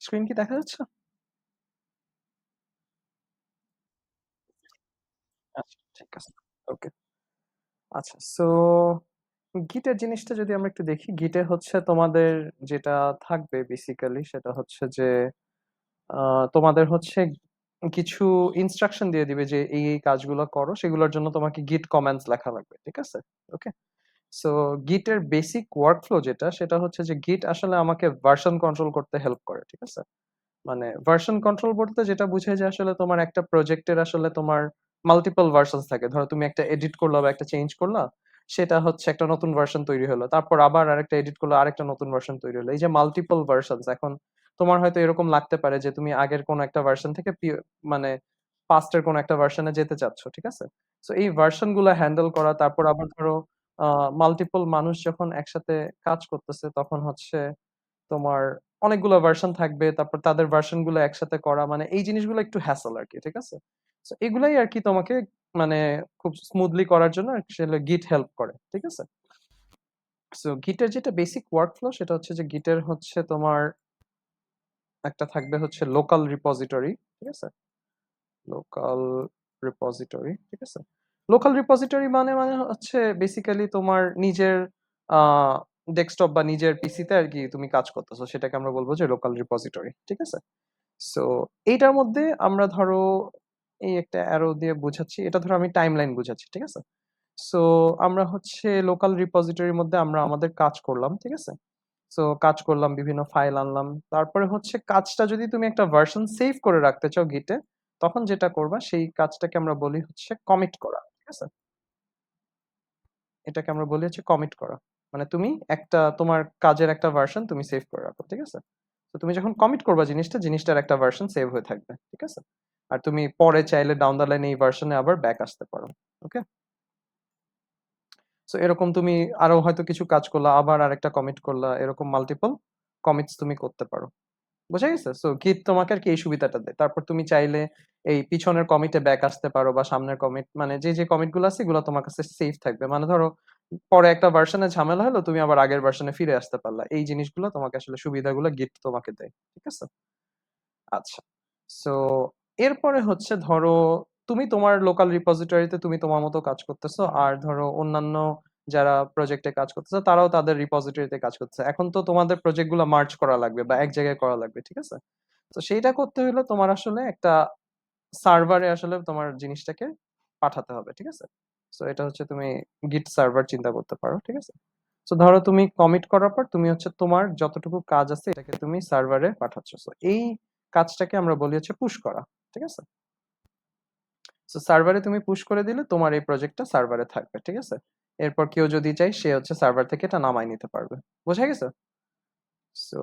Screen কি দেখা যাচ্ছে? আচ্ছা, ঠিক আছে। ওকে। আচ্ছা, সো গিটের জিনিসটা যদি আমরা একটু দেখি, গিটে হচ্ছে তোমাদের যেটা থাকবে বেসিক্যালি সেটা হচ্ছে যে তোমাদের হচ্ছে কিছু ইনস্ট্রাকশন দিয়ে দিবে যে এই কাজগুলো করো, সেগুলোর জন্য তোমাকে গিট কমান্ডস লেখা লাগবে। ঠিক আছে? ওকে। সো গিটের বেসিক ওয়ার্কফ্লো যেটা সেটা হচ্ছে যে গিট আসলে আমাকে ভার্সন কন্ট্রোল করতে হেল্প করে। ঠিক আছে? মানে ভার্সন কন্ট্রোল বলতে যেটা বুঝায় যে আসলে তোমার একটা প্রজেক্টের আসলে তোমার মাল্টিপল ভার্সনস থাকে। ধরো তুমি একটা এডিট করলা বা একটা চেঞ্জ করলা, সেটা হচ্ছে একটা নতুন ভার্সন তৈরি হলো। তারপর আবার আরেকটা এডিট করলে আরেকটা নতুন ভার্সন তৈরি হলো। এই যে মাল্টিপল ভার্সনস, এখন তোমার হয়তো এরকম লাগতে পারে যে তুমি আগের কোনো একটা ভার্সন থেকে মানে পাস্টের কোনো একটা ভার্সনে যেতে চাচ্ছ। ঠিক আছে? সো এই ভার্সন গুলা হ্যান্ডেল করা, তারপর আবার ধরো মাল্টিপল মানুষ যখন একসাথে কাজ করতেছে তখন হচ্ছে তোমার অনেকগুলো ভার্সন থাকবে, তারপর তাদের ভার্সন গুলো একসাথে করা, মানে এই জিনিসগুলো একটু হ্যাসেল আর কি। ঠিক আছে? তো এগুলাই আর কি তোমাকে মানে খুব স্মুথলি করার জন্য আসলে গিট হেল্প করে। ঠিক আছে? সো গিটের যেটা বেসিক ওয়ার্কফ্লো সেটা হচ্ছে যে গিটের হচ্ছে তোমার একটা থাকবে হচ্ছে লোকাল রিপোজিটরি। ঠিক আছে? Local repository. ঠিক আছে? লোকাল রিপোজিটরি মানে হচ্ছে বেসিক্যালি তোমার নিজের আহ ডেস্কটপ বা নিজের পিসিতে আর কি তুমি কাজ করতেছো, সেটাকে আমরা বলবো যে লোকাল রিপোজিটরি। ঠিক আছে? সো এইটার মধ্যে আমরা ধরো এই একটা অ্যারো দিয়ে বুঝাচ্ছি, এটা ধরো আমি টাইমলাইন বুঝাচ্ছি। ঠিক আছে? সো আমরা হচ্ছে লোকাল রিপোজিটরির মধ্যে আমরা আমাদের কাজ করলাম। ঠিক আছে? সো কাজ করলাম, বিভিন্ন ফাইল আনলাম, তারপরে হচ্ছে কাজটা যদি তুমি একটা ভার্সন সেভ করে রাখতে চাও গিটে, তখন যেটা করবা সেই কাজটাকে আমরা বলি হচ্ছে কমিট করা। ঠিক আছে? এটাকে আমরা বলি হচ্ছে কমিট করা। মানে তুমি একটা তোমার কাজের একটা ভার্সন তুমি সেভ করে রাখো। ঠিক আছে? তো তুমি যখন কমিট করবা জিনিসটার একটা ভার্সন সেভ হয়ে থাকবে। ঠিক আছে? আর তুমি পরে চাইলে ডাউন দ্য লাইনে এই ভার্সনে আবার ব্যাক আসতে পারো। ওকে। সো এরকম তুমি আরো হয়তো কিছু কাজ করলা, আবার আরেকটা কমিট করলা, এরকম মাল্টিপল কমিটস তুমি করতে পারো। বোঝা গেছে? সো গিট তোমাকে আর কি এই সুবিধাটা দেয়। তারপর তুমি চাইলে এই পিছনের কমিটে ব্যাক আসতে পারো, বা সামনের কমিট, মানে যে কমিট গুলো আছে এগুলো তোমার কাছে সেফ থাকবে। মানে ধরো পরে একটা ভার্সনে ঝামেলা হলো, তুমি আবার আগের ভার্সনে ফিরে আসতে পারলা। এই জিনিসগুলো তোমাকে আসলে সুবিধাগুলো গিট তোমাকে দেয়। ঠিক আছে? আচ্ছা। সো এরপরে হচ্ছে ধরো তুমি তোমার লোকাল রিপোজিটরিতে তুমি তোমার মতো কাজ করতেছো, আর ধরো অন্যান্য যারা প্রজেক্টে কাজ করতেছে তারাও তাদের রিপোজিটরিতে কাজ করতেছে। এখন তো তোমাদের প্রজেক্ট গুলো মার্জ করা লাগবে বা এক জায়গায় করা লাগবে। ঠিক আছে? তো সেইটা করতে হলে তোমার আসলে একটা সার্ভারে আসলে তোমার জিনিসটাকে পাঠাতে হবে। ঠিক আছে? সো এটা হচ্ছে তুমি গিট সার্ভার চিন্তা করতে পারো। ঠিক আছে? তো ধরো তুমি কমিট করার পর তুমি হচ্ছে তোমার যতটুকু কাজ আছে এটাকে তুমি সার্ভারে পাঠাচ্ছ। So, এই কাজটাকে আমরা বলি হচ্ছে পুশ করা। ঠিক আছে? তো সার্ভারে তুমি পুশ করে দিলে তোমার এই প্রজেক্টটা সার্ভারে থাকবে। ঠিক আছে? এরপর কেউ যদি চাই সে হচ্ছে সার্ভার থেকে এটা নামায় নিতে পারবে। বোঝা গেছে? সো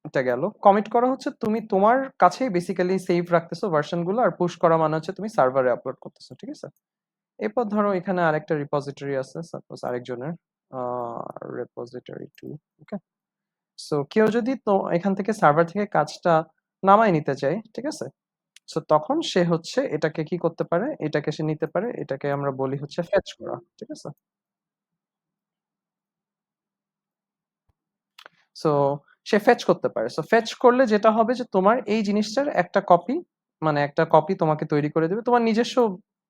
এটা গেল। কমিট করা হচ্ছে তুমি তোমার কাছেই বেসিক্যালি সেভ রাখতেছো ভার্সন গুলো, আর পুশ করা মানে হচ্ছে তুমি সার্ভারে আপলোড করতেছো। ঠিক আছে? এরপর ধরো এখানে আরেকটা রিপোজিটরি আছে, সাপোজ আরেকজনের রিপোজিটরি টু। ওকে। সো কেউ যদি তো এখান থেকে সার্ভার থেকে কাজটা নামায় নিতে চায়, ঠিক আছে, সো তখন সে হচ্ছে এটাকে কি করতে পারে, এটাকে সে নিতে পারে, এটাকে আমরা বলি হচ্ছে ফেচ করা। ঠিক আছে? সো সে ফেচ করতে পারে। সো ফেচ করলে যেটা হবে যে তোমার এই জিনিসটার একটা কপি, মানে একটা কপি তোমাকে তৈরি করে দেবে। তোমার নিজস্ব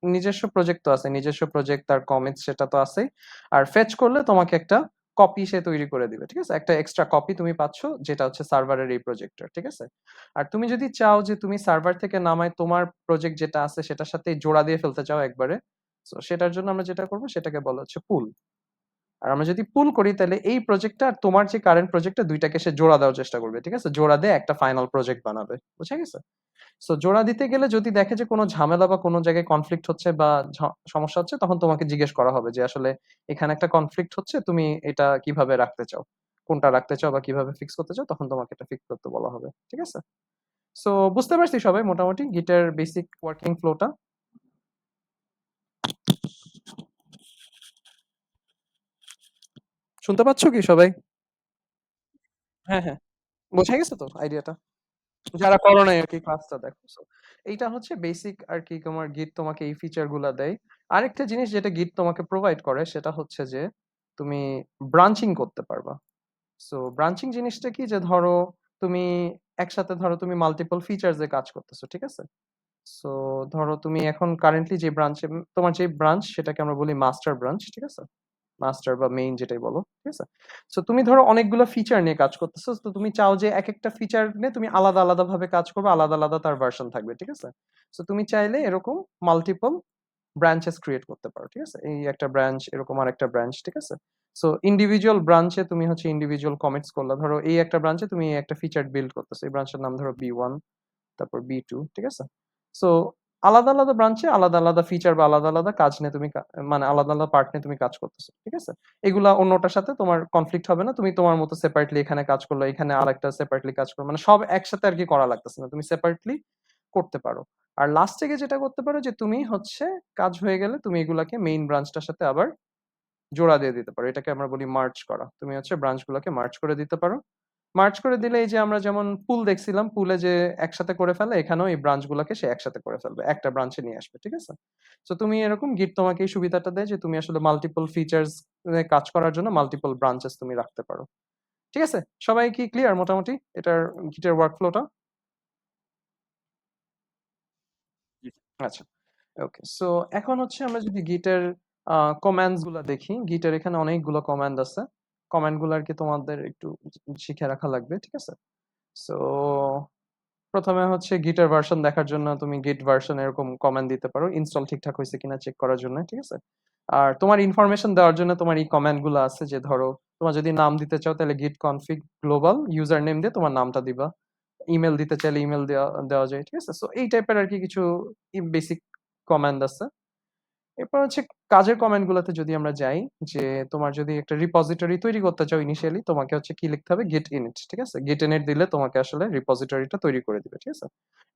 নিজস্ব প্রজেক্ট তো আছে, নিজস্ব প্রজেক্ট তার কমেন্টস সেটা তো আছেই। আর ফেচ করলে তোমাকে একটা কপি সে তৈরি করে দিবে। ঠিক আছে? একটা এক্সট্রা কপি তুমি পাচ্ছ, যেটা হচ্ছে সার্ভারের এই প্রজেক্টের। ঠিক আছে? আর তুমি যদি চাও যে তুমি সার্ভার থেকে নামায় তোমার প্রজেক্ট যেটা আছে সেটার সাথে জোড়া দিয়ে ফেলতে চাও একবারে, তো সেটার জন্য আমরা যেটা করবো সেটাকে বলা হচ্ছে পুল। আর আমরা যদি পুল করি তাহলে এই প্রজেক্টটা আর তোমার যে কারেন্ট প্রজেক্টটা দুইটাকে সে জোড়া দেওয়ার চেষ্টা করবে। ঠিক আছে? জোড়া দিয়ে একটা ফাইনাল প্রজেক্ট বানাবে। বুঝা গেছে? সো জোড়া দিতে গেলে যদি দেখে যে কোনো ঝামেলা বা কোনো জায়গায় কনফ্লিক্ট হচ্ছে বা সমস্যা হচ্ছে, তখন তোমাকে জিজ্ঞেস করা হবে যে আসলে এখানে একটা কনফ্লিক্ট হচ্ছে, তুমি এটা কিভাবে রাখতে চাও, কোনটা রাখতে চাও বা কিভাবে ফিক্স করতে চাও, তখন তোমাকে এটা ফিক্স করতে বলা হবে। ঠিক আছে? সো বুঝতে পারছি সবাই মোটামুটি গিটার বেসিক ওয়ার্কিং ফ্লোটা? শুনতে পাচ্ছ কি সবাই? হ্যাঁ, হ্যাঁ। বোঝা গেছে তো আইডিয়াটা? যারা করো নাই আরকি ক্লাসটা দেখো। So, এইটা হচ্ছে বেসিক আরকি তোমার গিট তোমাকে এই ফিচার গুলা দেয়। আরেকটা জিনিস যেটা গিট তোমাকে প্রোভাইড করে সেটা হচ্ছে যে তুমি ব্রাঞ্চিং করতে পারবা। সো ব্রাঞ্চিং জিনিসটা কি, যে ধরো তুমি একসাথে ধরো তুমি মাল্টিপল ফিচার্স এ কাজ করতেছো, ঠিক আছে? সো ধরো তুমি এখন কারেন্টলি যে ব্রাঞ্চে, তোমার যে ব্রাঞ্চ সেটাকে আমরা বলি মাস্টার ব্রাঞ্চ, ঠিক আছে? মাস্টার বা মেইন যেটাই বলো, ঠিক আছে? সো তুমি ধরো অনেকগুলো ফিচার নিয়ে কাজ করতেছো, তো তুমি চাও যে এক একটা ফিচার নিয়ে তুমি আলাদা আলাদা ভাবে কাজ করবে, আলাদা আলাদা তার ভার্সন থাকবে, ঠিক আছে? সো তুমি চাইলে এরকম মাল্টিপল ব্রাঞ্চেস ক্রিয়েট করতে পারো, ঠিক আছে? এই একটা ব্রাঞ্চ, এরকম আর একটা ব্রাঞ্চ, ঠিক আছে? সো ইন্ডিভিজুয়াল ব্রাঞ্চে তুমি হচ্ছে ইন্ডিভিজুয়াল কমিটস করলা, ধরো এই একটা ব্রাঞ্চে তুমি এই একটা ফিচার বিল্ড করতেছো, এই ব্রাঞ্চের নাম ধরো B1, তারপর B2, ঠিক আছে? সো আলাদা আলাদা ব্রাঞ্চে আলাদা আলাদা ফিচার বা আলাদা আলাদা কাজ নিয়ে তুমি মানে আলাদা আলাদা পার্ট নিয়ে তুমি কাজ করতেছো, ঠিক আছে? এগুলা অন্যটার সাথে তোমার কনফ্লিক্ট হবে না, তুমি তোমার মতো সেপারেটলি এখানে কাজ করলো, এখানে আরেকটা সেপারেটলি কাজ করলো, মানে সব একসাথে আর কি করা লাগতেছে না, তুমি সেপারেটলি করতে পারো। আর লাস্টে গিয়ে যেটা করতে পারো যে তুমি হচ্ছে কাজ হয়ে গেলে তুমি এগুলাকে মেইন ব্রাঞ্চটার সাথে আবার জোড়া দিয়ে দিতে পারো, এটাকে আমরা বলি মার্জ করা। তুমি হচ্ছে ব্রাঞ্চ গুলোকে মার্জ করে দিতে পারো। মার্জ করে দিলে এই যে আমরা যেমন পুল দেখছিলাম, পুলে যে একসাথে করে ফেলে, এখানেও এই ব্রাঞ্চ গুলোকে সে একসাথে করে ফেলবে, একটা ব্রাঞ্চে নিয়ে আসবে, ঠিক আছে? তো তুমি এরকম গিট তোমাকে এই সুবিধাটা দেয় যে তুমি আসলে মাল্টিপল ফিচার্স কাজ করার জন্য মাল্টিপল ব্রাঞ্চেস তুমি রাখতে পারো, ঠিক আছে? সবাই কি ক্লিয়ার মোটামুটি এটার গিটের ওয়ার্কফ্লোটা? আচ্ছা, ওকে। সো এখন হচ্ছে আমরা যদি গিটের কমান্ডস গুলা দেখি, গিটের এখানে অনেকগুলো কমান্ড আছে। কমান্ড গুলো আর কি তোমাদের একটু শিখে রাখা লাগবে, ঠিক আছে? সো প্রথমে হচ্ছে গিটের ভার্সন দেখার জন্য তুমি গিট ভার্সন এরকম কমান্ড দিতে পারো, ইনস্টল ঠিকঠাক হয়েছে কিনা চেক করার জন্য, ঠিক আছে? আর তোমার ইনফরমেশন দেওয়ার জন্য তোমার এই কমান্ড গুলো আছে, যে ধরো তোমার যদি নাম দিতে চাও তাহলে গিট কনফিগ গ্লোবাল ইউজার নেম দিয়ে তোমার নামটা দিবা, ইমেল দিতে চাইলে ইমেল দেওয়া দেওয়া যায়, ঠিক আছে? সো এই টাইপের আর কি কিছু বেসিক কমান্ড আছে। এরপর হচ্ছে কাজের কমেন্ট গুলোতে যদি আমরা যাই, যে তোমার যদি একটা রিপোজিটরি তৈরি করতে চাও ইনিশিয়ালি, তোমাকে হচ্ছে কি লিখতে হবে, গেট ইনিট, ঠিক আছে? গেট ইনিট দিলে তোমাকে আসলে রিপোজিটরিটা তৈরি করে দিবে, ঠিক আছে?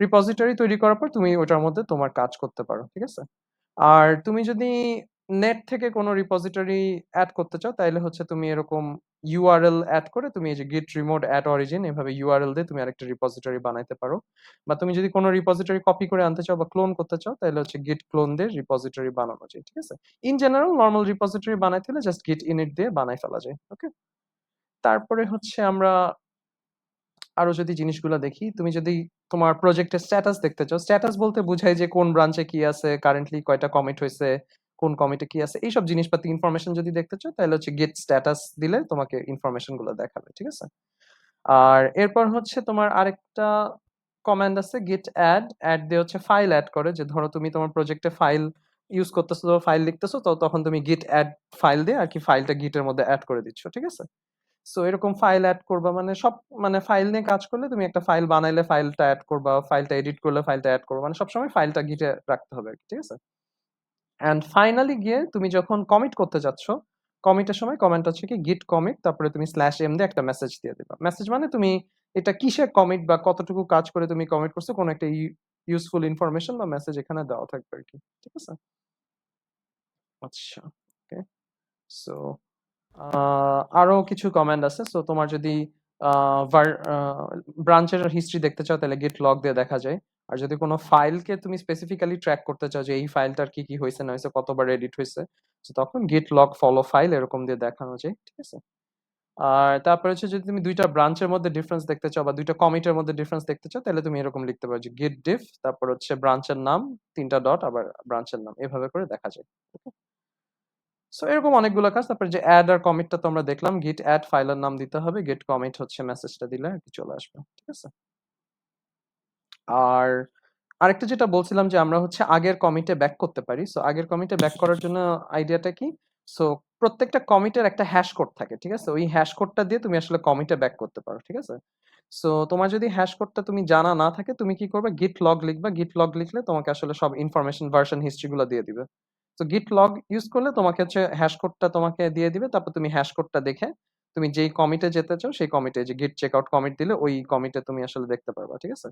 রিপোজিটরি তৈরি করার পর তুমি ওটার মধ্যে তোমার কাজ করতে পারো, ঠিক আছে? আর তুমি যদি নেট থেকে কোনো রিপোজিটরি অ্যাড করতে চাও, তাইলে হচ্ছে তুমি এরকম ইউআরএল অ্যাড করে তুমি এই যে গিট রিমোট অ্যাড অরিজিন এভাবে ইউআরএল দিয়ে তুমি আরেকটা রিপোজিটরি বানাইতে পারো। বা তুমি যদি কোনো রিপোজিটরি কপি করে আনতে চাও বা ক্লোন করতে চাও, তাহলে হচ্ছে গিট ক্লোন দিয়ে রিপোজিটরি বানানো যায়, ঠিক আছে? ইন জেনারেল নরমাল রিপোজিটরি বানাইতে হলে জাস্ট গিট ইনিট দিয়ে বানাই ফেলা যায়, ওকে? তারপরে হচ্ছে আমরা আরো যদি জিনিসগুলো দেখি, তুমি যদি তোমার প্রজেক্টের স্ট্যাটাস দেখতে চাও, স্ট্যাটাস বলতে বোঝায় যে কোন ব্রাঞ্চে কি আছে, কারেন্টলি কয়টা কমিট হয়েছে, কোন কমিটে কি আছে, এইসব জিনিসপাতি ইনফরমেশন যদি দেখতে চাও, তাহলে হচ্ছে গেট স্ট্যাটাস দিলে তোমাকে ইনফরমেশন গুলো দেখাবে, ঠিক আছে? আর এরপর হচ্ছে তোমার আরেকটা কমান্ড আছে গিট অ্যাড, অ্যাড দিয়ে হচ্ছে ফাইল অ্যাড করে, যে ধরো তুমি তোমার প্রজেক্টে ফাইল ইউজ করতেছো, ফাইল লিখতেছো, তো তখন তুমি গিট অ্যাড ফাইল দিয়ে আর কি ফাইলটা গিটের মধ্যে অ্যাড করে দিচ্ছ, ঠিক আছে? সো এরকম ফাইল অ্যাড করবা, মানে সব, মানে ফাইল নিয়ে কাজ করলে তুমি একটা ফাইল বানাইলে ফাইলটা অ্যাড করবা, ফাইলটা এডিট করলে ফাইলটা অ্যাড করবা, মানে সবসময় ফাইলটা গিটে রাখতে হবে আর কি, ঠিক আছে? এন্ড ফাইনালি গিয়ে তুমি যখন কমিট করতে যাচ্ছ, কমিটের সময় কমেন্ট হচ্ছে কি গিট কমিট, তারপরে তুমি স্ল্যাশ এম দিয়ে একটা মেসেজ দিয়ে দিবা। মেসেজ মানে তুমি এটা কিসের কমিট বা কতটুকু কাজ করে তুমি কমিট করছো, কোনো একটা ইউজফুল ইনফরমেশন বা মেসেজ এখানে দেওয়া থাকবে আর কি, ঠিক আছে? আচ্ছা, ওকে। সো আরো কিছু কমান্ড আছে। সো তোমার যদি ব্রাঞ্চের হিস্ট্রি দেখতে চাও, তাহলে গিট লগ দিয়ে দেখা যায়। আর যদি কোনো ফাইলকে তুমি স্পেসিফিক্যালি ট্র্যাক করতে চাও যে এই ফাইলটার কি কি হয়েছে না হয়েছে, কতবার এডিট হয়েছে, তো তখন গিট লগ ফলো ফাইল এরকম দিয়ে দেখানো যায়, ঠিক আছে? আর তারপরে হচ্ছে যদি তুমি দুইটা ব্রাঞ্চের মধ্যে ডিফারেন্স দেখতে চাও বা দুইটা কমিটের মধ্যে ডিফারেন্স দেখতে চাও, তাহলে তুমি এরকম লিখতে পারো যে গিট ডিফ, তারপর হচ্ছে ব্রাঞ্চের নাম, তিনটা ডট, আবার ব্রাঞ্চের নাম, এভাবে করে দেখা যায়। সো এরকম অনেকগুলো কাজ। তারপরে যে অ্যাড আর কমিটটা তো আমরা দেখলাম, গিট অ্যাড ফাইলের নাম দিতে হবে, গিট কমিট হচ্ছে মেসেজটা দিলে আর কি চলে আসবে, ঠিক আছে? আর আরেকটা যেটা বলছিলাম যে আমরা হচ্ছে আগের কমিটে ব্যাক করতে পারি। সো আগের কমিটে ব্যাক করার জন্য আইডিয়াটা কি? সো প্রত্যেকটা কমিটের একটা হ্যাশ কোড থাকে, ঠিক আছে? ওই হ্যাশ কোডটা দিয়ে তুমি আসলে কমিটে ব্যাক করতে পারো, ঠিক আছে? সো তোমার যদি হ্যাশ কোডটা তুমি জানা না থাকে, তুমি কি করবে, গিট লগ লিখবা, গিট লগ লিখলে তোমাকে আসলে সব ইনফরমেশন ভার্সন হিস্ট্রি গুলো দিয়ে দিবে। তো গিট লগ ইউজ করলে তোমাকে হচ্ছে হ্যাশ কোডটা তোমাকে দিয়ে দিবে, তারপর তুমি হ্যাশ কোডটা দেখে তুমি যেই কমিটে যেতে চাও সেই কমিটে, যে গিট চেকআউট কমিট দিলে ওই কমিটে তুমি আসলে দেখতে পারবা, ঠিক আছে?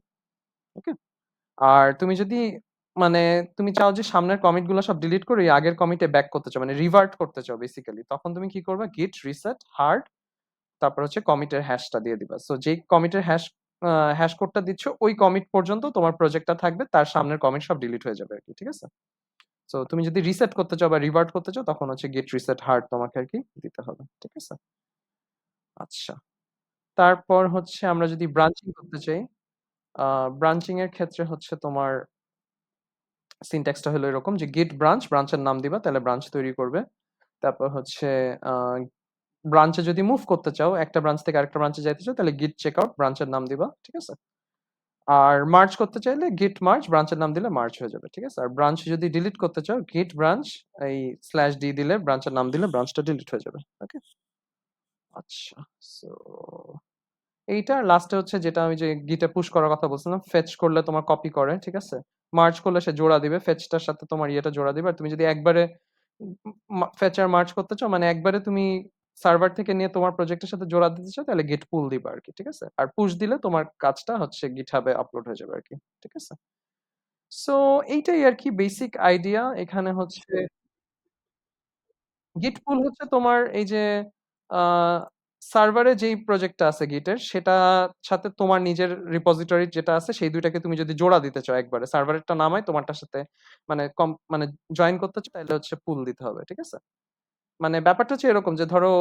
ওকে। আর তুমি যদি মানে তুমি চাও যে সামনের কমিট গুলো সব ডিলিট করে ওই আগের কমিটে ব্যাক করতে চাও, মানে রিভার্ট করতে চাও বেসিক্যালি, তখন তুমি কি করবে, গিট রিসেট হার্ড, তারপর হচ্ছে কমিটের হ্যাশটা দিয়ে দিবা। সো যেই কমিটের হ্যাশ কোডটা দিচ্ছ ওই কমিট পর্যন্ত তোমার প্রজেক্টটা থাকবে, তার সামনের কমিট সব ডিলিট হয়ে যাবে আর কি, ঠিক আছে? সো তুমি যদি রিসেট করতে চাও বা রিভার্ট করতে চাও, তখন হচ্ছে গেট রিসেট হার্ড তোমাকে আর কি দিতে হবে, ঠিক আছে? আচ্ছা, তারপর হচ্ছে আমরা যদি ব্রাঞ্চিং করতে চাই, আ ব্রাঞ্চিং এর ক্ষেত্রে হচ্ছে তোমার সিনট্যাক্সটা হলো এরকম যে git branch, ব্রাঞ্চের নাম দিবা তাহলে ব্রাঞ্চ তৈরি করবে। তারপর হচ্ছে আ ব্রাঞ্চে যদি মুভ করতে চাও, একটা ব্রাঞ্চ থেকে আরেকটা ব্রাঞ্চে যাইতে চাও তাহলে git checkout ব্রাঞ্চের নাম দিবা। ঠিক আছে? আর মার্জ করতে চাইলে git merge ব্রাঞ্চের নাম দিলে মার্জ হয়ে যাবে। ঠিক আছে? আর ব্রাঞ্চ যদি ডিলিট করতে চাও git branch এই /d দিলে ব্রাঞ্চের নাম দিলে ব্রাঞ্চটা ডিলিট হয়ে যাবে। ওকে? আচ্ছা। সো এইটা লাস্টে হচ্ছে যেটা আমি যে গিটে পুশ করার কথা বলছিলাম, ফেচ করলে তোমার কপি করে, ঠিক আছে? মার্জ করলে সে জোড়া দিবে, ফেচটার সাথে তোমার ইয়েটা জোড়া দিবে। আর তুমি যদি একবারে ফেচ আর মার্জ করতে চাও, মানে একবারে তুমি সার্ভার থেকে নিয়ে তোমার প্রজেক্টের সাথে জোড়া দিতে চাও, তাহলে গিট পুল দিবা আরকি, ঠিক আছে? আর পুশ দিলে তোমার কাজটা হচ্ছে GitHub এ আপলোড হয়ে যাবে আরকি, ঠিক আছে? সো এইটাই আরকি বেসিক আইডিয়া। এখানে হচ্ছে গিট পুল হচ্ছে তোমার এই যে আ সার্ভারে যেই প্রজেক্টটা আছে গিটের সেটার সাথে তোমার নিজের রিপোজিটরি যেটা আছে সেই ২ টাকে তুমি যদি জোড়া দিতে চাও একবারে সার্ভারেরটা নামায় তোমারটার সাথে মানে মানে জয়েন করতে চাও তাহলে হচ্ছে পুল দিতে হবে। ঠিক আছে? মানে ব্যাপারটা হচ্ছে এরকম যে ধরো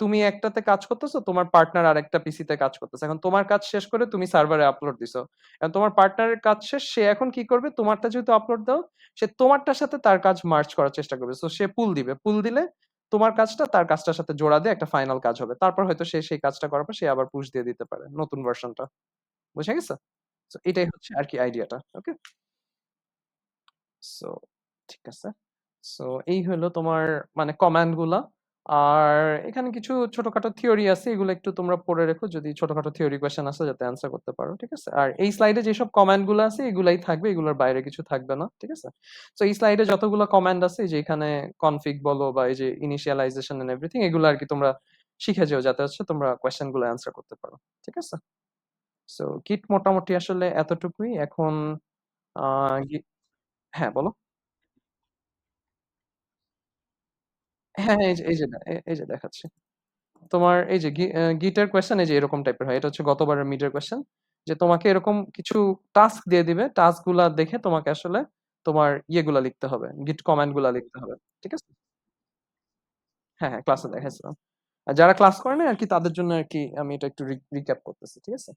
তুমি একটাতে কাজ করতেছো, তোমার পার্টনার আরেকটা পিসিতে কাজ করতেছে। এখন তোমার কাজ শেষ করে তুমি সার্ভারে আপলোড দিছো। এখন তোমার পার্টনারের কাজ শেষ, সে এখন কি করবে? তোমারটা যেহেতু আপলোড দাও, সে তোমারটার সাথে তার কাজ মার্জ করার চেষ্টা করবে। সো সে পুল দিবে। পুল দিলে তোমার কাজটা তার কাজটার সাথে জোড়া দিয়ে একটা ফাইনাল কাজ হবে। তারপর হয়তো সে সেই কাজটা করার পর সে আবার পুশ দিয়ে দিতে পারে নতুন ভার্সনটা। বুঝা গেছে? সো এটাই হচ্ছে আরকি আইডিয়াটা। ওকে? সো ঠিক আছে। সো এই হলো তোমার মানে কমান্ড গুলা। আর এখানে কিছু ছোটখাটো থিওরি আছে, এগুলো একটু তোমরা পড়ে রেখো যদি ছোটখাটো থিওরি কোয়েশ্চেন আছে যাতে অ্যান্সার করতে পারো। ঠিক আছে? আর এই স্লাইডে যেসব কমান্ড গুলো আছে এগুলাই থাকবে, এগুলোর বাইরে কিছু থাকবে না। ঠিক আছে? সো এই স্লাইডে যতগুলো কমান্ড আছে এই যে এখানে কনফিগ বলো বা এই যে ইনিশিয়ালাইজেশন এন্ড এভরিথিং এগুলো আর কি তোমরা শিখে যেও যাতে হচ্ছে তোমরা কোয়েশ্চেন গুলো অ্যান্সার করতে পারো। ঠিক আছে? সো কিট মোটামুটি আসলে এতটুকুই। এখন আ হ্যাঁ, বলো। হ্যাঁ, হ্যাঁ, এই যে দেখাচ্ছি। তোমার এই যে গিটের কোয়েশ্চেন এই যে এরকম টাইপের হয়। এটা হচ্ছে গতবারের মিডের কোয়েশ্চেন। যে তোমাকে এরকম কিছু টাস্ক দিয়ে দিবে। টাস্ক গুলা দেখে তোমাকে আসলে তোমার ইয়েগুলা লিখতে হবে। গিট কমান্ড গুলা লিখতে হবে। ঠিক আছে? হ্যাঁ, হ্যাঁ, ক্লাসে দেখাইছিলাম। আর যারা ক্লাস করে নাই আরকি তাদের জন্য আরকি আমি এটা একটু রিক্যাপ করতেছি। ঠিক আছে?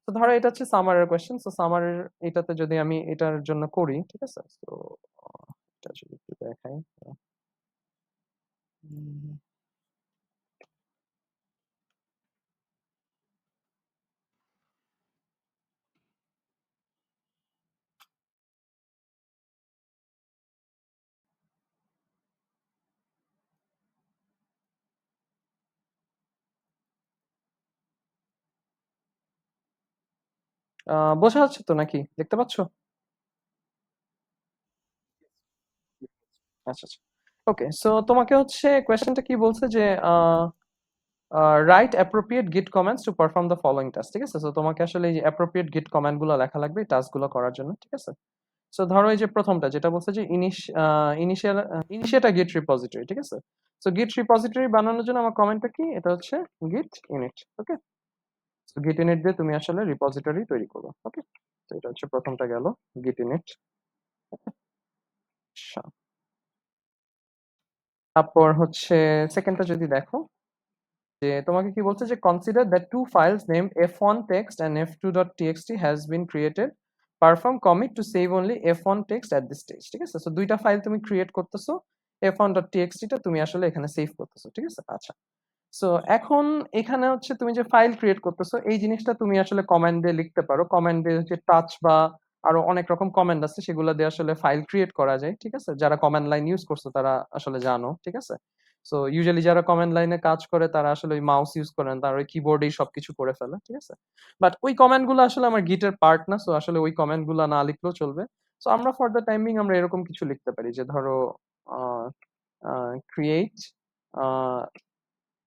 তো ধরো এটা হচ্ছে সামারের কোয়েশ্চেন। সো সামারের এটাতে যদি আমি এটার জন্য করি, ঠিক আছে? সো এটা যদি একটু দেখাই। উম বোঝা যাচ্ছে তো নাকি? দেখতে পাচ্ছ? আচ্ছা, আচ্ছা। ওকে। সো তোমাকে হচ্ছে কোয়েশ্চেনটা কি বলছে যে আ আ রাইট অ্যাপ্রোপ্রিয়েট গিট commands to perform the following task. ঠিক আছে? সো তোমাকে আসলে এই যে অ্যাপ্রোপ্রিয়েট গিট কমান্ড গুলো লেখা লাগবে এই টাস্ক গুলো করার জন্য। ঠিক আছে? সো ধরো এই যে ১ম টা যেটা বলছে যে ইনিশিয়েট আ গিট রিপোজিটরি। ঠিক আছে? সো গিট রিপোজিটরি বানানোর জন্য আমার কমান্ডটা কি? এটা হচ্ছে git init। ওকে? সো git init দিয়ে তুমি আসলে রিপোজিটরি তৈরি করবে। ওকে? তো এটা হচ্ছে ১ম টা গেল git init। আচ্ছা। তারপর হচ্ছে 2nd টা যদি দেখো যে তোমাকে কি বলছে যে consider that two files named f1 text and f2.txt has been created. Perform commit to save only f1 text at this stage. ঠিক আছে? সো ২ টা ফাইল তুমি ক্রিয়েট করতেছো। f1.txt টা তুমি আসলে এখানে সেভ করতেছো। ঠিক আছে? আচ্ছা। সো এখন এখানে হচ্ছে তুমি যে ফাইল ক্রিয়েট করতেছো এই জিনিসটা তুমি আসলে কমান্ড দিয়ে লিখতে পারো। কমান্ড দিয়ে হচ্ছে টাচ বা আরো অনেক রকম কমান্ড আছে সেগুলো দিয়ে আসলে ফাইল ক্রিয়েট করা যায়। ঠিক আছে? যারা কমান্ড লাইন ইউজ করছো তারা আসলে জানো। ঠিক আছে? সো ইউজুয়ালি যারা কমান্ড লাইনে কাজ করে তারা আসলে ওই মাউস ইউজ করে না। তারা ওই কিবোর্ডেই সবকিছু করে ফেলে। ঠিক আছে? বাট ওই কমান্ড গুলো আসলে আমার গিটের পার্ট না। সো আসলে ওই কমান্ড গুলা না লিখলেও চলবে। সো আমরা ফর দ্যা টাইম বিং আমরা এরকম কিছু লিখতে পারি যে ধরো আ আ ক্রিয়েট আ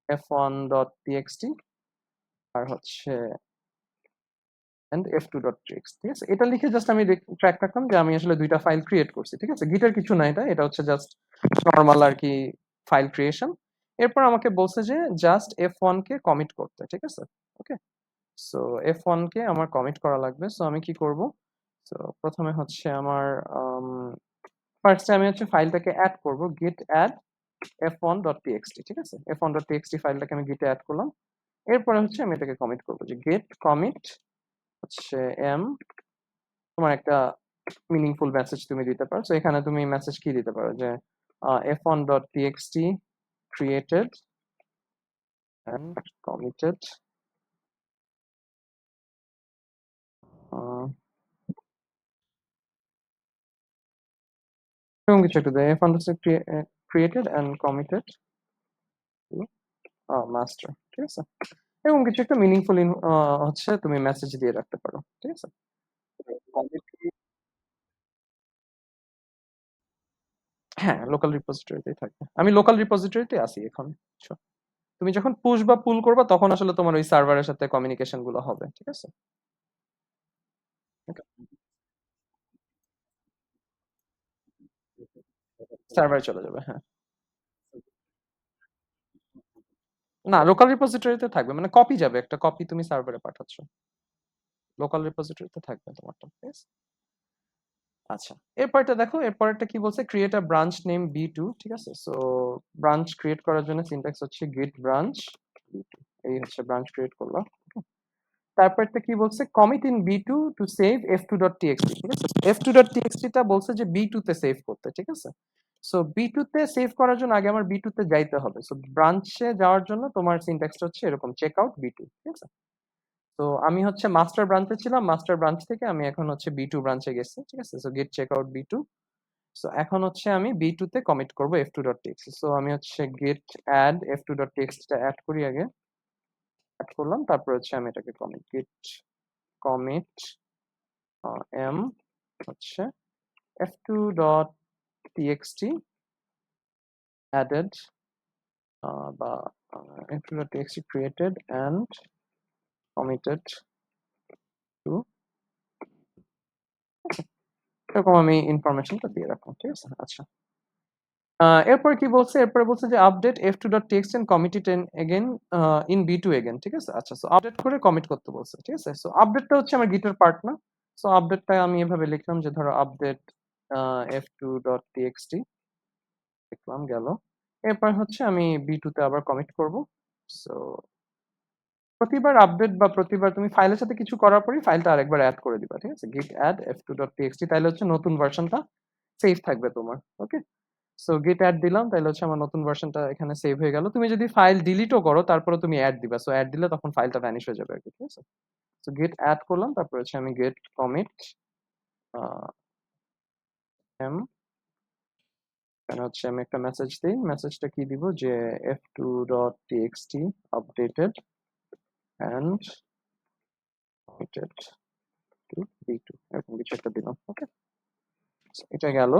f1.txt আর হচ্ছে f2.txt। ঠিক আছে? এটা লিখে জাস্ট আমি ট্র্যাক রাখলাম যে আমি আসলে ২ টা ফাইল ক্রিয়েট করছি। ঠিক আছে? গিটের কিছু না এটা। এটা হচ্ছে জাস্ট নরমাল আরকি ফাইল ক্রিয়েশন। এরপর আমাকে বলছে যে জাস্ট f1 কে কমিট করতে। ঠিক আছে? ওকে? সো f1 কে আমার কমিট করা লাগবে। সো আমি কি করব? সো ১ম এ হচ্ছে আমার আম ফার্স্ট এ আমি হচ্ছে ফাইলটাকে এড করব git add f1.txt। ঠিক আছে? f1.txt ফাইলটাকে আমি গিটে এড করলাম। এরপরে হচ্ছে আমি এটাকে কমিট করবো যে গেট কমিট হচ্ছে এম, তোমার একটা মিনিংফুল মেসেজ তুমি দিতে পারো। তো এখানে তুমি মেসেজ কি দিতে পারো যে f1.txt created and committed, আহ, এরকম কিছু একটা দেয় f1.created and committed to master, ঠিক আছে? এরকম কিছু একটা মিনিংফুল হচ্ছে তুমি মেসেজ দিয়ে রাখতে পারো, ঠিক আছে? হ্যাঁ, লোকাল রিপোজিটরিতেই থাকবে। আমি লোকাল রিপোজিটরিতে আছি এখন। বুঝছো? তুমি যখন পুশ বা পুল করবা তখন আসলে তোমার ওই সার্ভারের সাথে কমিউনিকেশন গুলো হবে, ঠিক আছে? সার্ভারে চলে যাবে, হ্যাঁ। না, লোকাল রিপোজিটরিতে থাকবে, মানে কপি যাবে, একটা কপি তুমি সার্ভারে পাঠাচ্ছ, লোকাল রিপোজিটরিতে থাকবে তোমারটা, ঠিক আছে? আচ্ছা, এরপরটা দেখো, এরপরটা কি বলছে, create a branch name B2, ঠিক আছে? সো ব্রাঞ্চ ক্রিয়েট করার জন্য সিনট্যাক্স হচ্ছে গিট ব্রাঞ্চ বি2, এই হচ্ছে ব্রাঞ্চ ক্রিয়েট করলাম। তারপরটা কি বলছে, commit in B2 to save f2.txt, ঠিক আছে? f2.txt টা বলছে যে বি2 তে সেভ করতে, ঠিক আছে? সো বি2 তে সেভ করার জন্য আগে আমার বি2 তে যাইতে হবে। সো ব্রাঞ্চে যাওয়ার জন্য তোমার সিনট্যাক্সটা হচ্ছে এরকম, চেক আউট বি2, ঠিক আছে? তো আমি হচ্ছে মাস্টার ব্রাঞ্চে ছিলাম, মাস্টার ব্রাঞ্চ থেকে আমি এখন হচ্ছে বি2 ব্রাঞ্চে গেছি, ঠিক আছে? So get check out B2. So এখন হচ্ছে আমি বি2 তে কমিট করব f2.txt। সো আমি হচ্ছে গেট অ্যাড f2.txt টা অ্যাড করি আগে, অ্যাড করলাম, তারপর হচ্ছে আমি এটাকে কমিট, গেট কমিট এম হচ্ছে f2.txt added বা f2.txt created and committed to, এরকম আমি ইনফরমেশনটা দিয়ে রাখলাম, ঠিক আছে? আচ্ছা, এরপর কি বলছে, এরপরে বলছে যে update f2.txt and commit it in again in b2 again, ঠিক আছে? আচ্ছা, সো আপডেট করে কমিট করতে বলছে, ঠিক আছে? সো আপডেটটা হচ্ছে আমার গিটের পার্ট না। সো আপডেটটা আমি এভাবে লিখলাম যে ধরো আপডেট f2.txt লিখলাম, গেল। এরপর হচ্ছে আমি বি2 তে আবার কমিট করব। সো প্রতিবার আপডেট বা প্রতিবার তুমি ফাইলের সাথে কিছু করার পরই ফাইলটা আরেকবার অ্যাড করে দিবা, ঠিক আছে? git add f2.txt, তাহলে হচ্ছে নতুন ভার্সনটা সেভ থাকবে তোমার, ওকে? সো git add দিলাম, তাহলে হচ্ছে আমার নতুন ভার্সনটা এখানে সেভ হয়ে গেল। তুমি যদি ফাইল ডিলিটও করো তারপরে তুমি অ্যাড দিবা, সো অ্যাড দিলে তখন ফাইলটা ভ্যানিশ হয়ে যাবে আর কি, ঠিক আছে? সো git add করলাম, তারপর হচ্ছে আমি git commit m, এখানে হচ্ছে আমি একটা মেসেজ দিই, মেসেজটা কি দিব যে f2.txt updated and committed to b2, এরকম কিছু একটা দিলাম, ওকে? এটা গেল।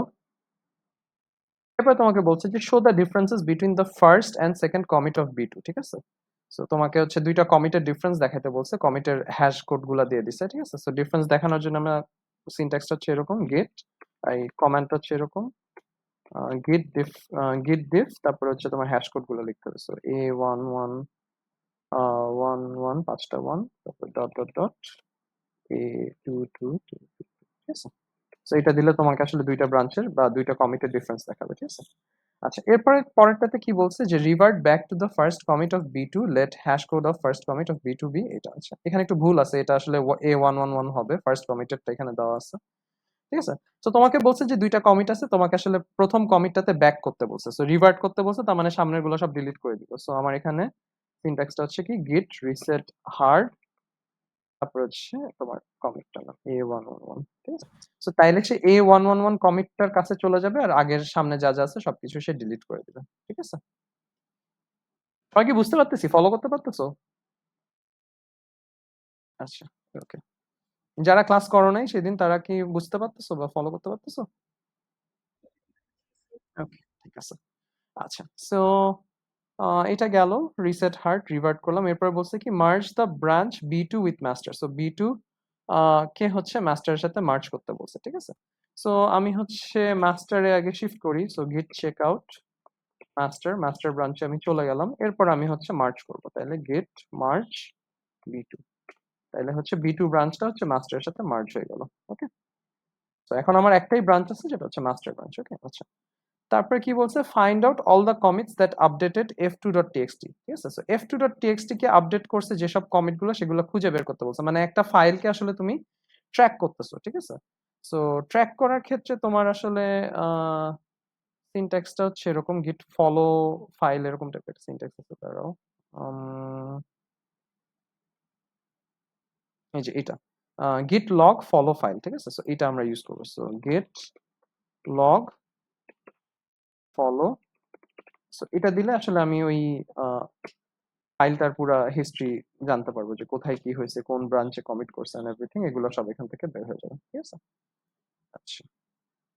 এরপর তোমাকে বলছে যে show the differences between the first and second commit of B two, ঠিক আছে? সো তোমাকে হচ্ছে দুইটা কমিটের ডিফারেন্স দেখাতে বলছে, কমিটের হ্যাশ কোড গুলা দিয়ে দিছে, ঠিক আছে? সো ডিফারেন্স দেখানোর জন্য আমরা সিনট্যাক্সটা হচ্ছে এরকম, গেট, এই কমান্ড হচ্ছে এরকম, গিট ডিফ, তারপর হচ্ছে তোমার হ্যাশ কোড গুলো লিখতে হবে। সো a11 পাঁচটা ওয়ান, তারপর ডট ডট ডট a22, ঠিক আছে? সো এটা দিলে তোমাকে আসলে দুইটা ব্রাঞ্চের বা দুইটা কমিটের ডিফারেন্স দেখাবে, ঠিক আছে? আচ্ছা, এরপরে পরেরটাতে কি বলছে যে revert back to the first commit of বি2, let hash code of first commit of বি2 বি এটা। আচ্ছা, এখানে একটু ভুল আছে, এটা আসলে a111 হবে, ফার্স্ট কমিটেডটা এখানে দেওয়া আছে, ঠিক আছে? তো তোমাকে বলছে যে দুইটা কমিট আছে, তোমাকে আসলে প্রথম কমিটটাতে ব্যাক করতে বলছে, সো রিভার্ট করতে বলছে, তার মানে সামনের গুলো সব ডিলিট করে দিব। সো আমার এখানে সিনট্যাক্সটা হচ্ছে কি, গিট রিসেট হার্ড, তারপর হচ্ছে তোমার কমিটটা নাম a111, ঠিক আছে? সো তাইলে সে a111 কমিটটার কাছে চলে যাবে আর আগের সামনে যা যা আছে সবকিছু সে ডিলিট করে দিবে, ঠিক আছে? সবাই কি বুঝতে পারতেছি, ফলো করতে পারতেছো? আচ্ছা, ওকে। যারা ক্লাস করো নাই সেদিন তারা কি বুঝতে পারতেছো বা ফলো করতে পারতেছো? ওকে, ঠিক আছে। আচ্ছা, সো এটা গেল, রিসেট হার্ট রিভার্ট করলাম। এরপর বলছে কি merge the branch B two with master, so B two কে হচ্ছে মাস্টারের সাথে মার্জ করতে বলছে, ঠিক আছে? সো আমি হচ্ছে মাস্টারে আগে শিফট করি, সো গিট চেক আউট মাস্টার, মাস্টার ব্রাঞ্চে আমি চলে গেলাম। এরপর আমি হচ্ছে মার্জ করব, তাহলে গেট মার্জ বি2, তাহলে হচ্ছে বি2 ব্রাঞ্চটা হচ্ছে মাস্টারের সাথে মার্জ হয়ে গেল, ওকে? তো এখন আমার একটাই ব্রাঞ্চ আছে যেটা হচ্ছে মাস্টার ব্রাঞ্চ, ওকে? আচ্ছা, তারপরে কি বলছে, find out all the commits that updated f2.txt, ঠিক আছে? সো f2.txt কে আপডেট করছে যেসব কমিট গুলো, সেগুলো খুঁজে বের করতে বলছে। মানে একটা ফাইলকে আসলে তুমি ট্র্যাক করতেছো, ঠিক আছে? সো ট্র্যাক করার ক্ষেত্রে তোমার আসলে সিনট্যাক্সটা হচ্ছে এরকম, গিট ফলো ফাইল এরকম টাইপের সিনট্যাক্স আছে। দাঁড়াও, এই যে এটা গিট লগ ফলো ফাইল, ঠিক আছে? সো এটা আমরা ইউজ করবো। সো গিট লগ ফলো, সো এটা দিলে আসলে আমি ওই ফাইলটার পুরা হিস্ট্রি জানতে পারবো, যে কোথায় কি হয়েছে, কোন ব্রাঞ্চে কমিট করছে এন্ড এভরিথিং, এগুলো সব এখান থেকে বের হয়ে যাবে, ঠিক আছে? আচ্ছা,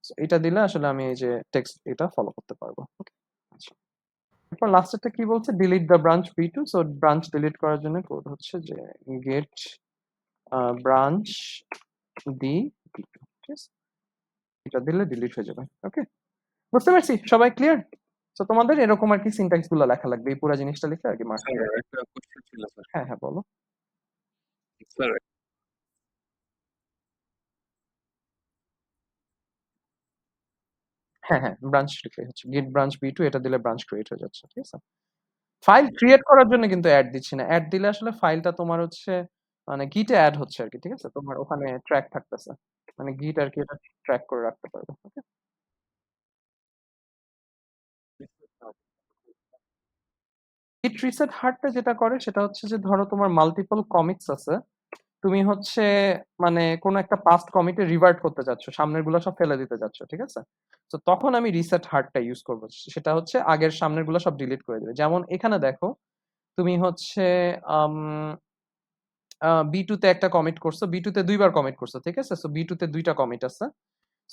so এটা দিলে আসলে আমি এই যে টেক্সট এটা ফলো করতে পারবো। Okay? আচ্ছা, এরপর লাস্টেরটা কি বলছে, delete the branch B2. So branch delete করার জন্য কোড হচ্ছে যে গেট ব্রাঞ্চ ডি বি2, ঠিক আছে? এটা দিলে ডিলিট হয়ে যাবে। ওকে, বুঝতে পারছি, সবাই ক্লিয়ার? তো তোমাদের এরকম আর কি সিনট্যাক্স গুলো লেখা লাগবে, এই পুরো জিনিসটা লিখে আর কি মার্ক স্যার করে। একটা কোশ্চেন ছিল স্যার। হ্যাঁ হ্যাঁ, বলো। স্যার হ্যাঁ হ্যাঁ, ব্রাঞ্চ লিখে হচ্ছে গেট ব্রাঞ্চ বি2, এটা দিলে ব্রাঞ্চ ক্রিয়েট হয়ে যাচ্ছে, ঠিক আছে? ফাইল ক্রিয়েট করার জন্য কিন্তু অ্যাড দিচ্ছি না, অ্যাড দিলে আসলে ফাইলটা তোমার হচ্ছে মানে গিটে অ্যাড হচ্ছে আর কি, ঠিক আছে? তোমার ওখানে ট্র্যাক থাকতেছে, মানে গিট আর কি এটা ট্র্যাক করে রাখতে পারবে। ওকে, গিট রিসেট হার্টটা যেটা করে সেটা হচ্ছে যে ধরো তোমার মাল্টিপল কমিটস আছে, তুমি হচ্ছে মানে কোন একটা পাস্ট কমিটে রিভার্ট করতে যাচ্ছ, সামনের গুলো সব ফেলে দিতে যাচ্ছ, ঠিক আছে? তো তখন আমি রিসেট হার্টটা ইউজ করবো, সেটা হচ্ছে আগের সামনের গুলো সব ডিলিট করে দেবে। যেমন এখানে দেখো, তুমি হচ্ছে বি2 তে একটা কমিট করছো, বি2 তে দুইবার কমিট করছো, ঠিক আছে? সো বি2 তে দুইটা কমিট আছে।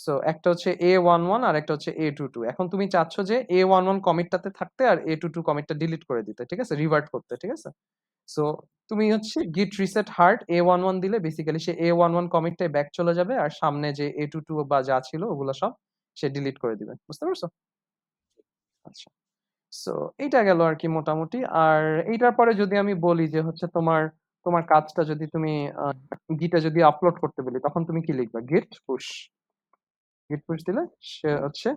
সো একটা হচ্ছে A11 আর একটা হচ্ছে A22। এখন তুমি চাচ্ছ যে A11 কমিটটাতে থাকতে আর A22 কমিটটা ডিলিট করে দিতে, ঠিক আছে? রিভার্ট করতে, ঠিক আছে? সো তুমি হচ্ছে git reset hard A11 দিলে বেসিক্যালি সে A11 কমিটটাই ব্যাক চলে যাবে, আর সামনে যে A22 বা যা ছিল ওগুলো সব সে ডিলিট করে দিবে। বুঝতে পারছো? আচ্ছা, সো এইটা গেল আর কি মোটামুটি। আর এইটার পরে যদি আমি বলি যে হচ্ছে তোমার তোমার কাজটা যদি তুমি গিটে যদি আপলোড করতে বলি, তখন তুমি কি লিখবা? গিট পুশ, গিট পুশ দিলে সে হচ্ছে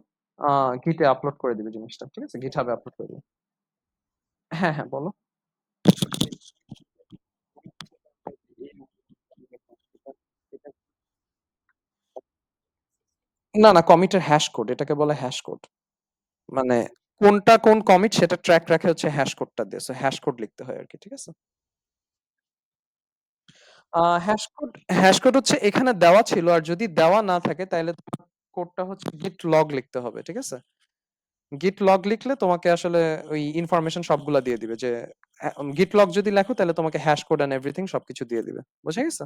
গিটে আপলোড করে দিবে জিনিসটা, ঠিক আছে? গিট হাবে আপলোড করে দিবে। হ্যাঁ হ্যাঁ, বলো। না না, কমিটের হ্যাশ কোড, এটাকে বলে হ্যাশ কোড। মানে কোনটা কোন কমিট সেটা ট্র্যাক রাখে হচ্ছে হ্যাশ কোডটা দিয়ে। সো হ্যাশ কোড লিখতে হয় আরকি, ঠিক আছে? হ্যাশ কোড, হ্যাশ কোড হচ্ছে এখানে দেওয়া ছিল, আর যদি দেওয়া না থাকে তাহলে তোমার কোডটা হচ্ছে git log লিখতে হবে, ঠিক আছে? git log লিখলে তোমাকে আসলে ওই ইনফরমেশন সবগুলা দিয়ে দিবে, যে git log যদি লেখো তাহলে তোমাকে হ্যাশ কোড এন্ড এভরিথিং সবকিছু দিয়ে দিবে। বুঝা গেছে?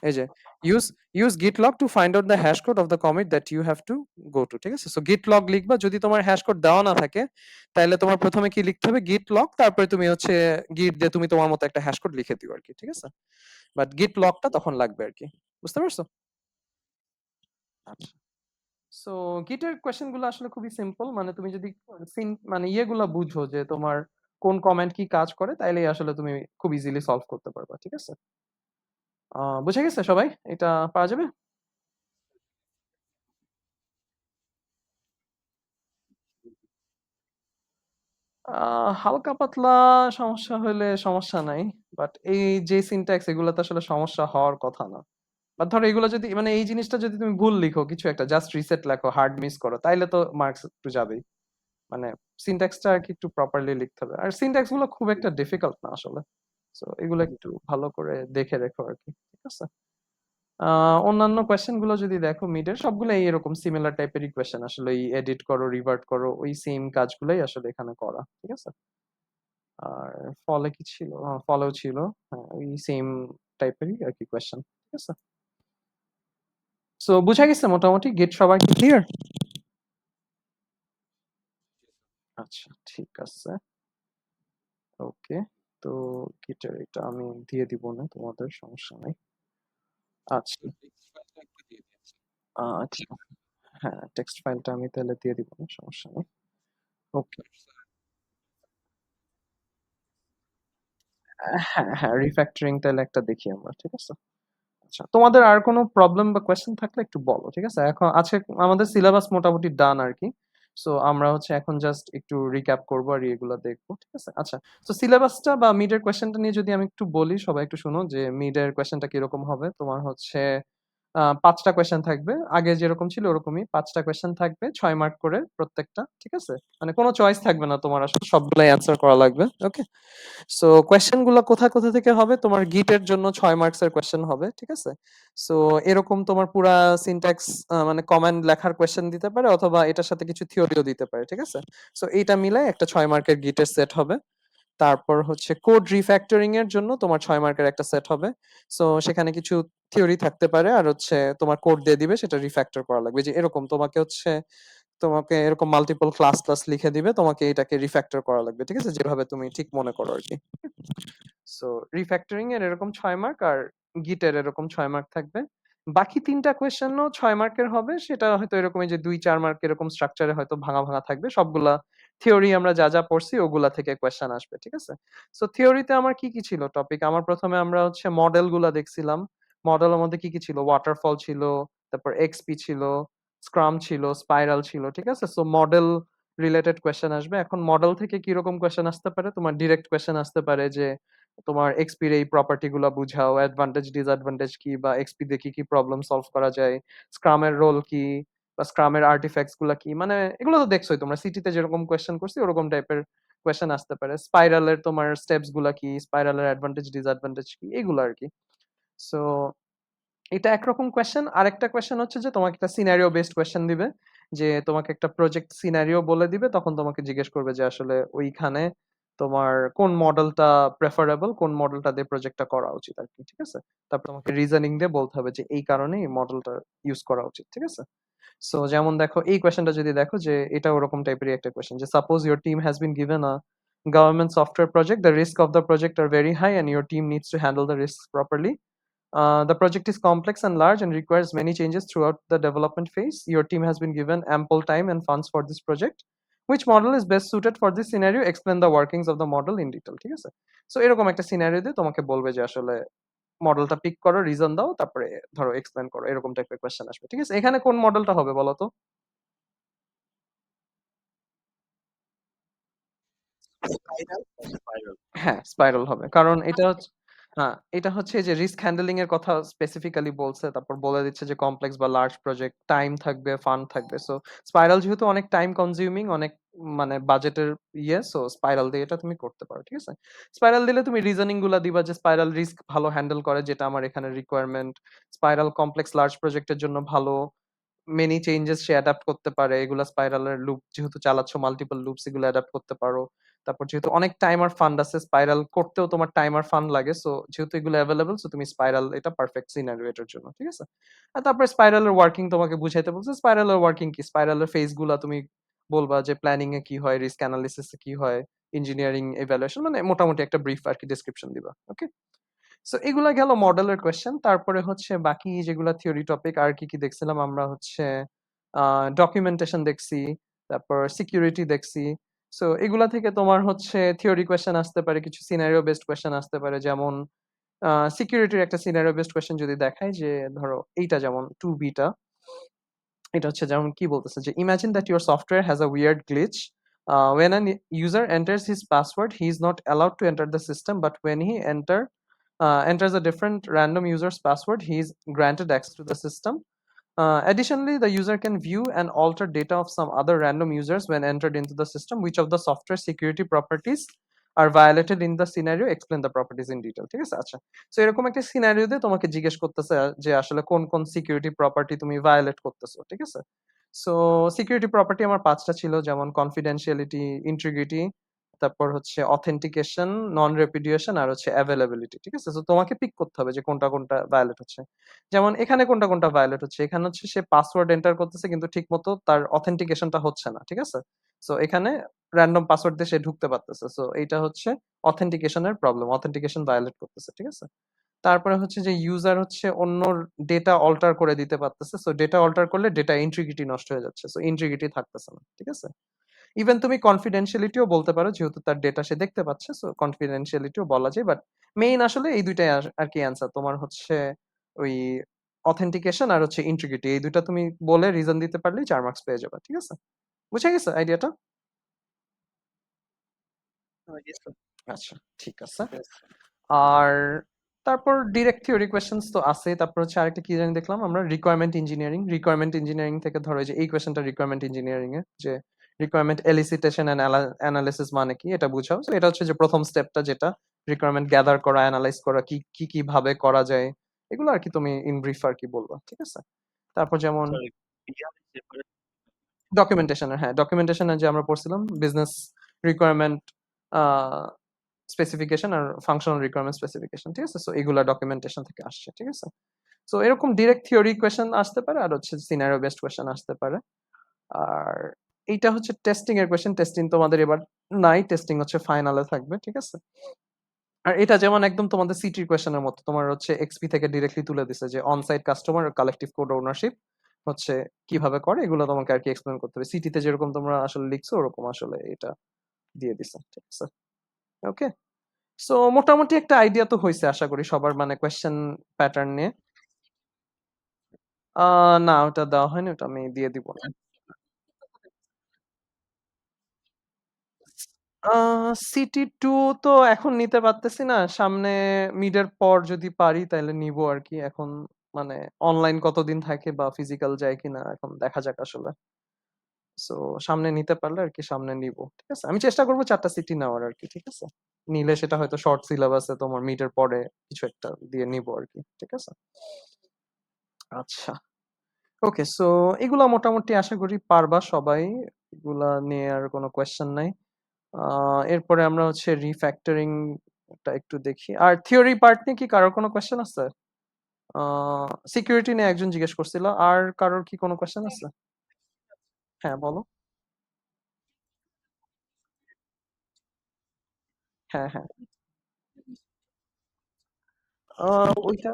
এই যে use use git log to find out the hash code of the commit that you have to go to, ঠিক আছে? সো git log লিখবা, যদি তোমার হ্যাশ কোড দেওয়া না থাকে তাহলে তোমার প্রথমে কি লিখতে হবে, git log, তারপরে তুমি হচ্ছে git দিয়ে তুমি তোমার মতো একটা হ্যাশ কোড লিখে দিও আর কি, ঠিক আছে? বাট git logটা তখন লাগবে আর কি। বুঝতে পারছো? আচ্ছা, সো গিটের কোয়েশ্চেন গুলো আসলে খুবই সিম্পল, মানে তুমি যদি মানে ইয়েগুলা বুঝো যে তোমার কোন কমান্ড কি কাজ করে, তাইলেই আসলে তুমি খুব ইজিলি সলভ করতে পারবা, ঠিক আছে? বুঝে গেছে সবাই? এটা পারা যাবে? হালকা পাতলা সমস্যা হইলে সমস্যা নাই। বাট এই যে সিনট্যাক্স, এগুলাতে আসলে সমস্যা হওয়ার কথা না। বা ধরো এগুলো যদি মানে এই জিনিসটা যদি তুমি ভুল লিখো, কিছু একটা জাস্ট রিসেট লেখো, হার্ড মিস করো, তাইলে তো মার্কস একটু যাবেই। মানে সিনট্যাক্সটা আর কি একটু প্রপারলি লিখতে হবে। আর সিনট্যাক্স গুলো খুব একটা ডিফিকাল্ট না আসলে। সো এগুলো একটু ভালো করে দেখে রেখো আর কি। ঠিক আছে? অন্যান্য কোয়েশ্চেন গুলো যদি দেখো, মিডের সবগুলাই এরকম সিমিলার টাইপেরই কোয়েশ্চেন, আসলে এই এডিট করো, রিভার্ট করো, ওই সেম কাজগুলাই আসলে এখানে করা। ঠিক আছে? আর ফলে কি ছিল? ফলেও ছিল। হ্যাঁ, ওই সেম টাইপেরই আর কি কোয়েশ্চেন। ঠিক আছে? সো বুঝা গেছে মোটামুটি, গেট সবার কি ক্লিয়ার? আচ্ছা, ঠিক আছে। ওকে, তো গিটার এটা আমি দিয়ে দিব না, তোমাদের সমস্যা নাই। আচ্ছা, আচ্ছা, হ্যাঁ, টেক্সট ফাইলটা আমি তাহলে দিয়ে দিব না, সমস্যা নেই। ওকে, হ্যাঁ হ্যাঁ, রিফ্যাক্টরিং তাহলে একটা দেখি আমরা, ঠিক আছে? আচ্ছা, তোমাদের আর কোনো প্রবলেম বা কোয়েশ্চেন থাকলে একটু বলো, ঠিক আছে? এখন আছে, আমাদের সিলেবাস মোটামুটি ডান আর কি। সো আমরা হচ্ছে এখন জাস্ট একটু রিক্যাপ করবো আর এগুলা দেখবো, ঠিক আছে? আচ্ছা, তো সিলেবাসটা বা মিডের কোয়েশ্চেনটা নিয়ে যদি আমি একটু বলি, সবাই একটু শুনো যে মিডের কোয়েশ্চেনটা কিরকম হবে। তোমার হচ্ছে ৫টা কোয়েশ্চেন থাকবে। আগে যেরকম ছিল ওরকমই ৫টা কোয়েশ্চেন থাকবে, ৬ মার্ক করে প্রত্যেকটা, ঠিক আছে? মানে কোনো চয়েস থাকবে না তোমার, আসলে সবগুলাই অ্যান্সার করা লাগবে। ওকে? সো কোয়েশ্চেন গুলা কোথা থেকে হবে? তোমার গিটের জন্য ৬ মার্কসের কোয়েশ্চেন হবে, ঠিক আছে? সো এরকম তোমার পুরা সিনট্যাক্স মানে কমান্ড লেখার কোয়েশ্চেন দিতে পারে, অথবা এটার সাথে কিছু থিওরিও দিতে পারে, ঠিক আছে? সো এইটা মিলায় একটা ৬ মার্কের গিটের সেট হবে। তারপর হচ্ছে কোড রিফ্যাক্টরিং এর জন্য তোমার ৬ মার্কের একটা সেট হবে। সো সেখানে কিছু থিওরি থাকতে পারে, আর হচ্ছে তোমার কোড দিয়ে দিবে, সেটা রিফ্যাক্টর করা লাগবে। যে এরকম তোমাকে এরকম মাল্টিপল ক্লাস লিখে দিবে, তোমাকে এটাকে রিফ্যাক্টর করা লাগবে, ঠিক আছে? যেভাবে তুমি ঠিক মনে করো আরকি। সো রিফ্যাক্টরিং এর এরকম ৬ মার্ক, আর গিটের এরকম ৬ মার্ক থাকবে। বাকি ৩ টা কোয়েশ্চেনও ৬ মার্কের হবে। সেটা হয়তো এরকম এই যে ২-৪ মার্ক এরকম স্ট্রাকচারে হয়তো ভাঙা থাকবে। সবগুলা থিওরি আমরা যা পড়ছি ওগুলা থেকে কোয়েশ্চেন আসবে, ঠিক আছে? সো থিওরিতে আমার কি ছিল টপিক? আমার ১ম এ আমরা হচ্ছে মডেল গুলা দেখছিলাম। মডেলের মধ্যে কি ছিল? ওয়াটারফল ছিল, তারপর এক্সপি ছিল, স্ক্রাম ছিল, স্পাইরাল ছিল, ঠিক আছে? সো মডেল রিলেটেড কোয়েশ্চেন আসবে। এখন মডেল থেকে কিরকম কোয়েশ্চেন আসতে পারে? তোমার ডিরেক্ট কোয়েশ্চেন আসতে পারে যে তোমার এক্সপির এই প্রপার্টি গুলা বুঝাও, অ্যাডভান্টেজ ডিসঅ্যাডভান্টেজ কি, বা এক্সপি দিয়ে কি প্রবলেম সলভ করা যায়, স্ক্রামের রোল কি, বা স্ক্রামের আর্টিফ্যাক্টস গুলা কি। মানে এগুলো তো দেখছোই তোমরা, সিটিতে যেরকম কোয়েশ্চেন করছি ওরকম টাইপের কোয়েশ্চেন আসতে পারে। স্পাইরালের তোমার স্টেপস গুলা কি, স্পাইরালের অ্যাডভান্টেজ ডিসঅ্যাডভান্টেজ কি, এগুলো আর কি। সো এটা একরকম কোয়েশ্চেন। আরেকটা কোয়েশ্চেন হচ্ছে যে তোমাকে একটা সিনারিও বেসড কোয়েশ্চেন দিবে, যে তোমাকে একটা প্রজেক্ট সিনারিও বলে দিবে, তখন তোমাকে জিজ্ঞেস করবে যে আসলে ওইখানে তোমার কোন মডেলটা প্রেফারেবল, কোন মডেলটা দিয়ে প্রজেক্টটা করা উচিত আর কি, ঠিক আছে? তারপর তোমাকে রিজনিং দিয়ে বলতে হবে যে এই কারণে এই মডেলটা ইউজ করা উচিত, ঠিক আছে? সো যেমন দেখো এই কোয়েশ্চেনটা যদি দেখো, যে এটা ওরকম টাইপেরই একটা কোয়েশ্চেন, যে suppose your team has been given a government software project, the risk of the project are very high and your team needs to handle the risks properly. The project is complex and large and requires many changes throughout the development phase. Your team has been given ample time and funds for this project. Which model is best suited for this scenario? Explain the workings of the model in detail. ঠিক আছে? So এরকম একটা scenario দিয়ে তোমাকে বলবে যে আসলে মডেলটা পিক করো, রিজন দাও, তারপরে ধরো এক্সপ্লেন করো। এরকম টাইপের কোয়েশ্চেন আসবে। ঠিক আছে? এখানে কোন মডেলটা হবে বলো তো? Spiral or spiral? হ্যাঁ, স্পাইরাল হবে। কারণ এটা হচ্ছে যে রিস্ক হ্যান্ডলিং এর কথা স্পেসিফিক্যালি বলছে। তারপর বলে দিচ্ছে যে কমপ্লেক্স বা লার্জ প্রজেক্ট, টাইম থাকবে, ফান্ড থাকবে। সো স্পাইরাল যেহেতু অনেক টাইম কনজিউমিং, অনেক মানে বাজেটের সো স্পাইরাল দিয়ে এটা তুমি করতে পারো। ঠিক আছে? স্পাইরাল দিলে তুমি রিজনিং গুলা দিবা যে স্পাইরাল রিস্ক ভালো হ্যান্ডেল করে, যেটা আমার এখানে রিকোয়ারমেন্ট। স্পাইরাল কমপ্লেক্স লার্জ প্রজেক্টের জন্য ভালো। মেনি চেঞ্জেস সে অ্যাডাপ্ট করতে পারে। এগুলা স্পাইরালের লুপ যেহেতু চালাচ্ছ, মাল্টিপল লুপস, এগুলো অ্যাডাপ্ট করতে পারো। তারপর যেহেতু অনেক টাইম আর ফান্ড আছে, স্পাইরাল করতেও তোমার টাইম আর ফান্ড লাগে। সো যেহেতু এগুলো এভেলেবল, সো তুমি স্পাইরাল এটা পারফেক্ট সিনারিও এটার জন্য। ঠিক আছে? আর তারপরে স্পাইরালের ওয়ার্কিং তোমাকে বুঝাইতে বলছে। স্পাইরালের ওয়ার্কিং কি? স্পাইরালের ফেজ গুলা তুমি বলবা যে প্ল্যানিং এ কি হয়, রিস্ক অ্যানালিসিস এ কি হয়, ইঞ্জিনিয়ারিং ইভ্যালুয়েশন, মানে মোটামুটি একটা ব্রিফ আরকি ডেসক্রিপশন দিবা। ওকে? সো এগুলা গেল মডেলের কোয়েশ্চেন। তারপরে হচ্ছে বাকি যেগুলা থিওরি টপিক আর কি দেখছিলাম আমরা হচ্ছে ডকুমেন্টেশন দেখছি, তারপর সিকিউরিটি দেখছি। সো এগুলা থেকে তোমার হচ্ছে থিওরি কোয়েশ্চেন আসতে পারে, কিছু সিনারিও বেসড কোয়েশ্চেন আসতে পারে। যেমন সিকিউরিটির একটা সিনারিও বেসড কোয়েশ্চেন যদি দেখায়, যে ধরো এইটা যেমন 2B টা, এটা হচ্ছে যেমন কি বলতেছে, যে imagine that your software has a weird glitch, when an user enters his password he is not allowed to enter the system, but when he enters a different random user's password he is granted access to the system. Additionally, the user can view and alter data of some other random users when entered into the system. Which of the software security properties are violated in the scenario? Explain the properties in detail. ঠিক আছে? আচ্ছা। So এরকম একটা scenario দিয়ে তোমাকে জিজ্ঞেস করতেছে যে আসলে কোন সিকিউরিটি প্রপার্টি তুমি ভায়োলেট করতেছো। ঠিক আছে? সো সিকিউরিটি প্রপার্টি আমার ৫ টা ছিল, যেমন কনফিডেনশিয়ালিটি, ইন্টিগ্রিটি, তারপর হচ্ছে অথেন্টিকেশন, নন রেপুডিয়েশন, আর হচ্ছে অ্যাভেইলেবিলিটি। ঠিক আছে? সো তোমাকে পিক করতে হবে যে কোনটা ভায়োলেট হচ্ছে। যেমন এখানে কোনটা ভায়োলেট হচ্ছে? এখানে হচ্ছে সে পাসওয়ার্ড এন্টার করতেছে কিন্তু ঠিকমতো তার অথেন্টিকেশনটা হচ্ছে না। ঠিক আছে? সো এখানে র‍্যান্ডম পাসওয়ার্ড দিয়ে সে ঢুকতে পারতেছে। সো এইটা হচ্ছে অথেন্টিকেশন এর প্রবলেম। অথেন্টিকেশন ভায়োলেট করতেছে। ঠিক আছে? তারপরে হচ্ছে যে ইউজার হচ্ছে অন্যর ডেটা অল্টার করে দিতে পারতেছে। সো ডেটা অল্টার করলে ডেটা ইন্টিগ্রিটি নষ্ট হয়ে যাচ্ছে। সো ইন্টিগ্রিটি থাকতেছে না। ঠিক আছে? ইভেন তুমি কনফিডেনশিয়ালিটিও বলতে পারো, যেহেতু তার ডেটা সে দেখতে পাচ্ছে। সো কনফিডেনশিয়ালিটিও বলা যায়। বাট মেইন আসলে এই ২ টাই আরকি অ্যান্সার। তোমার হচ্ছে ওই অথেন্টিকেশন আর হচ্ছে ইন্টিগ্রিটি। এই ২ টা তুমি বলে রিজন দিতে পারলেই ৪ মার্কস পেয়ে যাবা। ঠিক আছে? বুঝা গেছে আইডিয়াটা? Yes, sir. আচ্ছা, ঠিক আছে। Yes. আর তারপর ডিরেক্ট থিওরি কোয়েশ্চেনস তো আছেই। তারপর হচ্ছে আরেকটা কি জানি দেখলাম আমরা রিকোয়ারমেন্ট ইঞ্জিনিয়ারিং। রিকোয়ারমেন্ট ইঞ্জিনিয়ারিং থেকে ধরো এই যে এই কোয়েশ্চেনটা রিকোয়ারমেন্ট ইঞ্জিনিয়ারিং এর যে রিকোয়ারমেন্ট এলিসিটেশন এন্ড অ্যানালিসিস মানে কি এটা বুঝাও। তো এটা হচ্ছে যে প্রথম স্টেপটা যেটা রিকোয়ারমেন্ট গ্যাদার করা, অ্যানালাইজ করা কি ভাবে করা যায়। এগুলো আরকি তুমি ইন ব্রিফ আরকি বলবা। ঠিক আছে? তারপর যেমন Sorry. PR is separate. Documentation এর হ্যাঁ, ডকুমেন্টেশন এর যে আমরা পড়ছিলাম বিজনেস রিকোয়ারমেন্ট আ স্পেসিফিকেশন আর ফাংশনাল রিকোয়ারমেন্ট স্পেসিফিকেশন। ঠিক আছে? সো এগুলা ডকুমেন্টেশন থেকে আসছে। ঠিক আছে? সো এরকম ডিরেক্ট থিওরি কোয়েশ্চেন আসতে পারে আর হচ্ছে সিনারিও বেসড কোয়েশ্চেন আসতে পারে। আর এইটা হচ্ছে টেস্টিং এর কোয়েশ্চেন। টেস্টিং তোমাদের এবার নাই। টেস্টিং হচ্ছে ফাইনালে থাকবে। ঠিক আছে? আর এটা যেমন একদম তোমাদের সিটির কোয়েশ্চেনের মতো। তোমার হচ্ছে এক্সপি থেকে ডিরেক্টলি তুলে দিছে যে on site customer collective code ownership হচ্ছে কিভাবে করে এগুলো তোমাকে আরকি এক্সপ্লেইন করতে হবে। সিটিতে যেরকম তোমরা আসলে লিখছো ওরকম আসলে এটা দিয়ে দিছে। ঠিক আছে? ওকে? সো মোটামুটি একটা আইডিয়া তো হইছে আশা করি সবার মানে কোয়েশ্চেন প্যাটার্ন নিয়ে। আ না ওটা দেওয়া হয়নি। ওটা আমি দিয়ে দিব না। আ সিটি 2 তো এখন নিতে পারতেছি না। সামনে মিড-এর পর যদি পারি তাইলে নিবো আরকি। এখন মানে অনলাইন কতদিন থাকে বা ফিজিক্যাল যায় কিনা এখন দেখা যাক আসলে। সো সামনে নিতে পারলে আরকি সামনে নিবো। ঠিক আছে? আমি চেষ্টা করব ৪ টা সিটি নেওয়ার আরকি। ঠিক আছে? নিলে সেটা হয়তো শর্ট সিলেবাসে তোমার মিড-এর পরে কিছু একটা দিয়ে নিবো আরকি। ঠিক আছে? আচ্ছা। ওকে, সো এগুলা মোটামুটি আশা করি পারবা সবাই। এগুলা নিয়ে আর কোনো কোয়েশ্চেন নাই। আ এরপরে আমরা হচ্ছে রিফ্যাক্টরিং টা একটু দেখি। আর থিওরি পার্ট নিয়ে কি কারোর কোনো কোয়েশ্চেন আছে? আ সিকিউরিটি নিয়ে একজন জিজ্ঞেস করছিল। আর কারোর কি কোনো কোয়েশ্চেন আছে? হ্যাঁ, বলো। হ্যাঁ, হ্যাঁ। আ ওইটা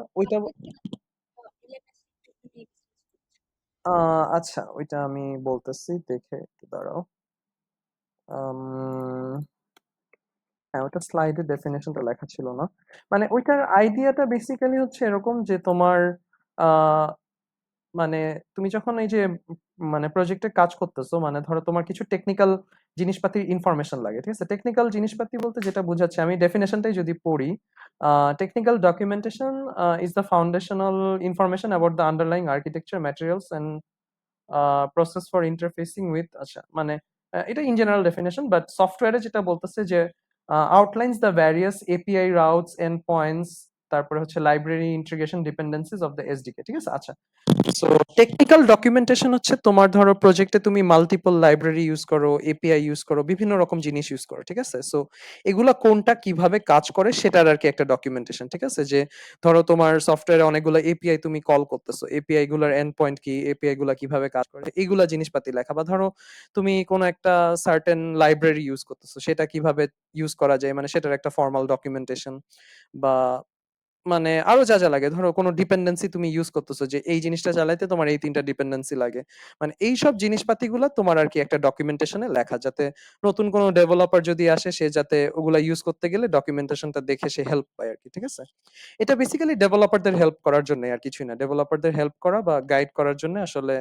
আ আচ্ছা, ওইটা আমি বলতেছি দেখে একটু দাঁড়াও। আম হ্যাঁ, ওটার স্লাইডে ডেফিনিশনটা লেখা ছিল না। মানে ওইটার আইডিয়াটা বেসিক্যালি হচ্ছে এরকম যে তোমার আ মানে তুমি যখন এই যে মানে প্রজেক্টে কাজ করতেছো মানে ধরো তোমার কিছু টেকনিক্যাল জিনিসপাতির ইনফরমেশন লাগে। ঠিক আছে? টেকনিক্যাল জিনিসপাতি বলতে যেটা বুঝাচ্ছে আমি ডেফিনিশনটাই যদি পড়ি, technical documentation is the foundational information about the underlying architecture, materials and process for interfacing with আচ্ছা মানে এটা ইন জেনারেল ডেফিনেশন বাট সফটওয়্যারে যেটা বলতেছে যে outlines the various API routes and points তারপরে হচ্ছে library integration dependencies of the SDK. ঠিক আছে? আচ্ছা, সো টেকনিক্যাল ডকুমেন্টেশন হচ্ছে তোমার ধরো প্রজেক্টে তুমি মাল্টিপল লাইব্রেরি ইউজ করো, এপিআই ইউজ করো, বিভিন্ন রকম জিনিস ইউজ করো। ঠিক আছে? সো এগুলা কোনটা কিভাবে কাজ করে সেটার আরকি একটা ডকুমেন্টেশন। ঠিক আছে? যে ধরো তোমার সফটওয়্যারে অনেকগুলো এপিআই তুমি কল করতেছো। এপিআই গুলার এন্ড পয়েন্ট কি, এপিআই গুলা কিভাবে কাজ করে, এগুলা জিনিসপাতি লেখা। বা ধরো তুমি কোনো একটা সার্টেন লাইব্রেরি ইউজ করতেছো, সেটা কিভাবে ইউজ করা যায় মানে সেটার একটা ফর্মাল ডকুমেন্টেশন বা মানে আরো যা লাগে ধরো কোনো ডিপেন্ডেন্সি তুমি ইউজ করতেছো যে এই জিনিসটা চালাইতে তোমার এই ৩ টা ডিপেন্ডেন্সি লাগে। মানে এইসব জিনিসপাতিগুলা তোমার আরকি একটা ডকুমেন্টেশনে লেখা যাতে নতুন কোনো ডেভেলপার যদি আসে সে যাতে ওগুলা ইউজ করতে গেলে ডকুমেন্টেশনটা দেখে সে হেল্প পায় আরকি। ঠিক আছে? এটা বেসিক্যালি ডেভেলপারদের হেল্প করার জন্যই আর কিছুই না। ডেভেলপারদের হেল্প করা বা গাইড করার জন্য আসলে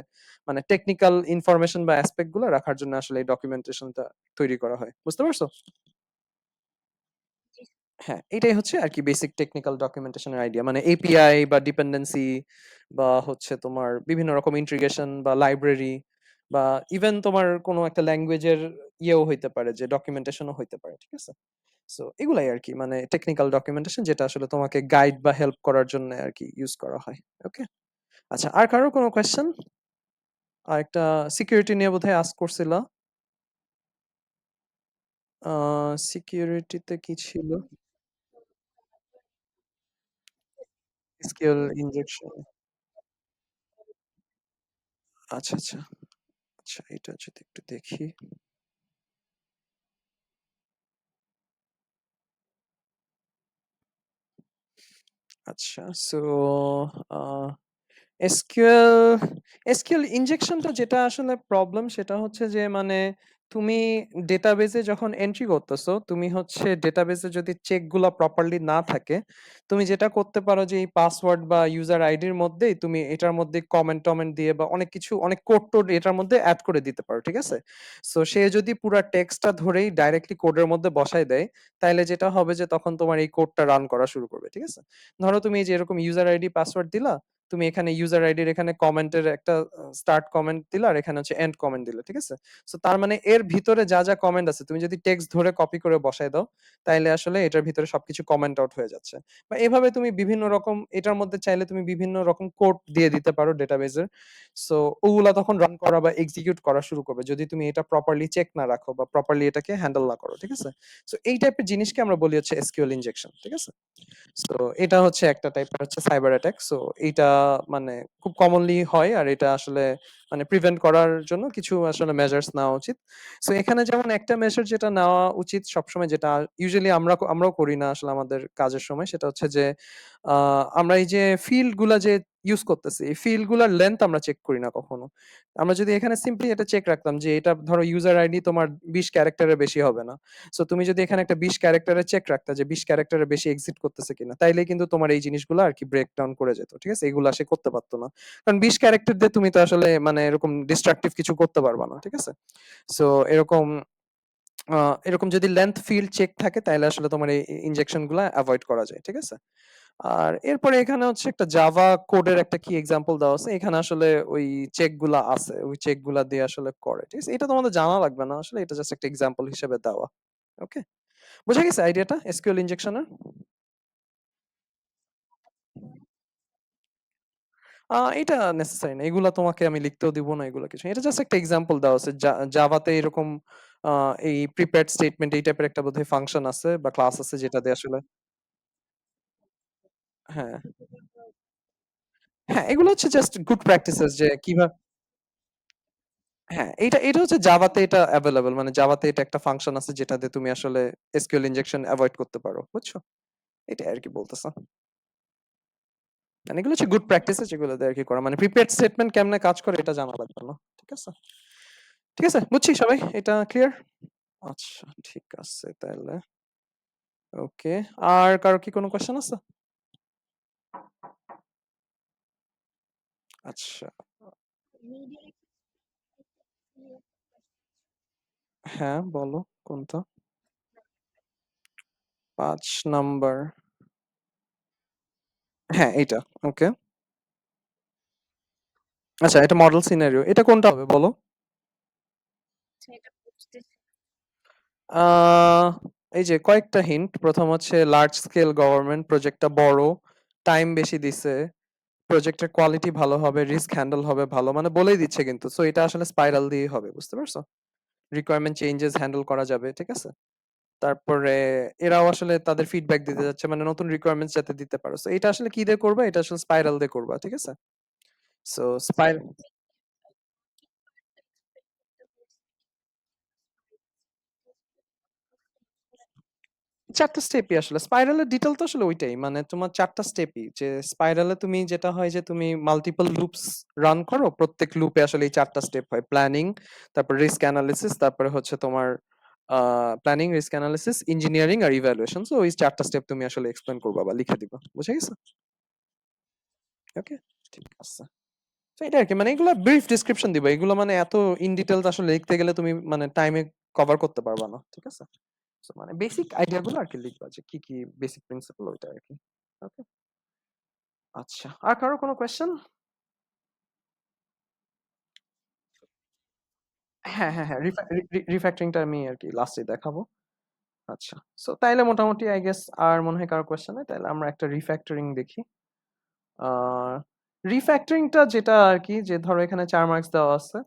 মানে টেকনিক্যাল ইনফরমেশন বা অ্যাসপেক্ট গুলা রাখার জন্য আসলে এই ডকুমেন্টেশনটা তৈরি করা হয়। বুঝতে পারছো? হ্যাঁ, এটাই হচ্ছে আরকি বেসিক টেকনিক্যাল ডকুমেন্টেশন এর আইডিয়া। মানে এপিআই বা ডিপেন্ডেন্সি বা হচ্ছে তোমার বিভিন্ন রকম ইন্টিগ্রেশন বা লাইব্রেরি বা ইভেন তোমার কোনো একটা ল্যাঙ্গুয়েজের ইয়েও হইতে পারে যে ডকুমেন্টেশনও হইতে পারে। ঠিক আছে? সো এগুলাই আরকি মানে টেকনিক্যাল ডকুমেন্টেশন যেটা আসলে তোমাকে গাইড বা হেল্প করার জন্য আরকি ইউজ করা হয়। ওকে? আচ্ছা, আর কারো কোনো কোয়েশ্চেন? আরেকটা সিকিউরিটি নিয়ে বোধহয় আস্ক করছিলা। আ সিকিউরিটিতে কি ছিল? SQL injection. আচ্ছা, আচ্ছা। আচ্ছা, এটা যদি একটু দেখি। আচ্ছা, সো আ এসকিউএল ইনজেকশনটা যেটা আসলে প্রবলেম সেটা হচ্ছে যে মানে তুমি ডেটাবেজে যখন এন্ট্রি করতেছো, তুমি হচ্ছে ডেটাবেজে যদি চেকগুলা প্রপারলি না থাকে, তুমি যেটা করতে পারো যে এই পাসওয়ার্ড বা ইউজার আইডির মধ্যেই তুমি এটার মধ্যে কমেন্ট-টমেন্ট দিয়ে বা অনেক কিছু অনেক কোড-টোড এটার মধ্যে এড করে দিতে পারো। ঠিক আছে? সো সে যদি পুরা টেক্সটটা ধরেই ডাইরেক্টলি কোডের মধ্যে বসায় দেয়, তাইলে যেটা হবে যে তখন তোমার এই কোডটা রান করা শুরু করবে। ঠিক আছে? ধরো তুমি এই যে এরকম ইউজার আইডি পাসওয়ার্ড দিলা, তুমি এখানে ইউজার আইডির এখানে কমেন্টের একটা স্টার্ট কমেন্ট দিলা আর এখানে হচ্ছে এন্ড কমেন্ট দিলা। ঠিক আছে? সো তার মানে এর ভিতরে যা যা কমেন্ট আছে তুমি যদি টেক্সট ধরে কপি করে বসায় দাও, তাইলে আসলে এটার ভিতরে সবকিছু কমেন্ট আউট হয়ে যাচ্ছে। বা এভাবে তুমি বিভিন্ন রকম এটার মধ্যে চাইলে তুমি বিভিন্ন রকম কোড দিয়ে দিতে পারো ডেটাবেজের। সো ওগুলা তখন রান করা বা এক্সিকিউট করা শুরু করবে যদি তুমি এটা প্রপারলি চেক না রাখো বা প্রপারলি এটাকে হ্যান্ডেল না করো। ঠিক আছে? সো এই টাইপের জিনিসকে আমরা বলি হচ্ছে এসকিউএল ইনজেকশন। ঠিক আছে? সো এটা হচ্ছে একটা টাইপের হচ্ছে সাইবার অ্যাটাক। সো এইটা মানে খুব কমনলি হয় আর এটা আসলে মানে প্রিভেন্ট করার জন্য কিছু আসলে মেজার্স নেওয়া উচিত। সো এখানে যেমন একটা মেজার যেটা নেওয়া উচিত সবসময়, যেটা ইউজুয়ালি আমরাও করি না আসলে আমাদের কাজের সময়, সেটা হচ্ছে যে আমরা এই যে ফিল্ড গুলা যে ইউজ করতেছি, এই ফিল্ড গুলার লেন্থ আমরা চেক করি না কখনো। আমরা যদি এখানে সিম্পলি এটা চেক রাখতাম যে এটা ধরো ইউজার আইডি তোমার ২০ ক্যারেক্টারের বেশি হবে না। সো তুমি যদি এখানে একটা ২০ ক্যারেক্টারের চেক রাখতা যে ২০ ক্যারেক্টারের বেশি এক্সিট করতেছে কিনা, তাইলে কিন্তু তোমার এই জিনিসগুলো আর কি ব্রেক ডাউন করে যেত। ঠিক আছে? এগুলা সে করতে পারতো না। কারণ ২০ ক্যারেক্টার দিয়ে তুমি তো আসলে মানে এরকম ডিস্ট্রাকটিভ কিছু করতে পারবা না। ঠিক আছে? সো এরকম এরকম যদি লেন্থ ফিল্ড চেক থাকে তাইলে আসলে তোমার এই ইনজেকশন গুলা এভয়েড করা যায়। ঠিক আছে? আর এরপরে এখানে হচ্ছে একটা জাভা কোডের একটা কি এক্সাম্পল দেওয়া আছে। এখানে আসলে ওই চেক গুলা আছে। ওই চেক গুলা দিয়ে আসলে করে। ঠিক আছে? এটা তোমাদের জানা লাগবে না। আসলে এটা জাস্ট একটা এক্সাম্পল হিসেবে দেওয়া। ওকে? বুঝা গেছে আইডিয়াটা এসকিউএল ইনজেকশনের? এটা নেসেসারি না। এগুলা তোমাকে আমি লিখতেও দিব না এগুলা কিছু। এটা জাস্ট একটা এক্সাম্পল দেওয়া আছে। জাভাতে এরকম আ এই প্রিপেয়ার্ড স্টেটমেন্ট এই টাইপের একটা বোধহয় ফাংশন আছে বা ক্লাস আছে যেটা দিয়ে আসলে হ্যাঁ, হ্যাঁ, এগুলো হচ্ছে জাস্ট গুড প্র্যাকটিসেস যে হ্যাঁ, এটা হচ্ছে জাভাতে এটা এভেইলেবল। মানে জাভাতে এটা একটা ফাংশন আছে যেটা দিয়ে তুমি আসলে এসকিউএল ইনজেকশন এভয়েড করতে পারো। বুঝছো? এটাই আরকি বলতেছে। মানে এগুলো হচ্ছে গুড প্র্যাকটিসেস যেগুলো দিয়ে আরকি করা। মানে প্রিপেয়ার্ড স্টেটমেন্ট কেমনে কাজ করে এটা জানা লাগবে না। ঠিক আছে? ঠিক আছে? বুঝছি সবাই? এটা ক্লিয়ার? আচ্ছা, ঠিক আছে তাইলে। ওকে। আর কারো কি কোনো কোয়েশ্চেন আছে? আচ্ছা। হ্যাঁ, বলো কোনটা? ৫ নাম্বার। হ্যাঁ, এইটা। ওকে। আচ্ছা, এটা মডেল সিনারিও। এটা কোনটা হবে বলো? আ এই যে কয়েকটা হিন্ট। ১ম হচ্ছে লার্জ স্কেল গভর্নমেন্ট, প্রজেক্টটা বড়, টাইম বেশি দিছে, প্রজেক্টের কোয়ালিটি ভালো হবে, রিস্ক হ্যান্ডেল হবে ভালো। মানে বলেই দিচ্ছে কিন্তু। সো এটা আসলে স্পাইরাল দিয়েই হবে। বুঝতে পারছো? রিকোয়ারমেন্ট চেঞ্জেস হ্যান্ডেল করা যাবে। ঠিক আছে? তারপরে এরাও আসলে তাদের ফিডব্যাক দিতে যাচ্ছে মানে নতুন রিকোয়ারমেন্টস যাতে দিতে পারো। সো এটা আসলে কি দিয়ে করবা? এটা আসলে স্পাইরাল দিয়ে করবা। ঠিক আছে? সো স্পাইরাল ৪ টা স্টেপই আসলে। স্পাইরাল এর ডিটেইল তো আসলে ওইটাই। মানে তোমার ৪ টা স্টেপই। যে স্পাইরাল এ তুমি যেটা হয় যে তুমি মাল্টিপল লুপস রান করো। প্রত্যেক লুপে আসলে এই ৪ টা স্টেপ হয়। প্ল্যানিং, তারপর রিস্ক অ্যানালিসিস, তারপরে হচ্ছে তোমার প্ল্যানিং, রিস্ক অ্যানালিসিস, ইঞ্জিনিয়ারিং আর ইভ্যালুয়েশন। সো ওই ৪ টা স্টেপ তুমি আসলে এক্সপ্লেইন করবা বা লিখে দিবা। বুঝা গেছে? ওকে? ঠিক আছে। তো এটা আরকি। মানে এগুলা ব্রিফ ডেসক্রিপশন দিবা। এগুলো মানে এত ইন ডিটেইলস আসলে লিখতে গেলে তুমি মানে টাইমে কভার করতে পারবা না। ঠিক আছে? সো মানে বেসিক আইডিয়া গুলো আরকি লিখবা যে কি বেসিক প্রিন্সিপল ওইটা আরকি। ওকে? আচ্ছা। আর কারো কোনো কোয়েশ্চেন? হ্যাঁ। রিফ্যাক্টরিং টা আমি আরকি লাস্টে দেখাবো। আচ্ছা। সো তাইলে মোটামুটি আই গেস আর মনে হয় কারো কোয়েশ্চেন নাই। তাইলে আমরা একটা রিফ্যাক্টরিং দেখি। আ রিফ্যাক্টরিং টা যেটা আরকি যে ধরো এখানে ৪ মার্কস দেওয়া আছে।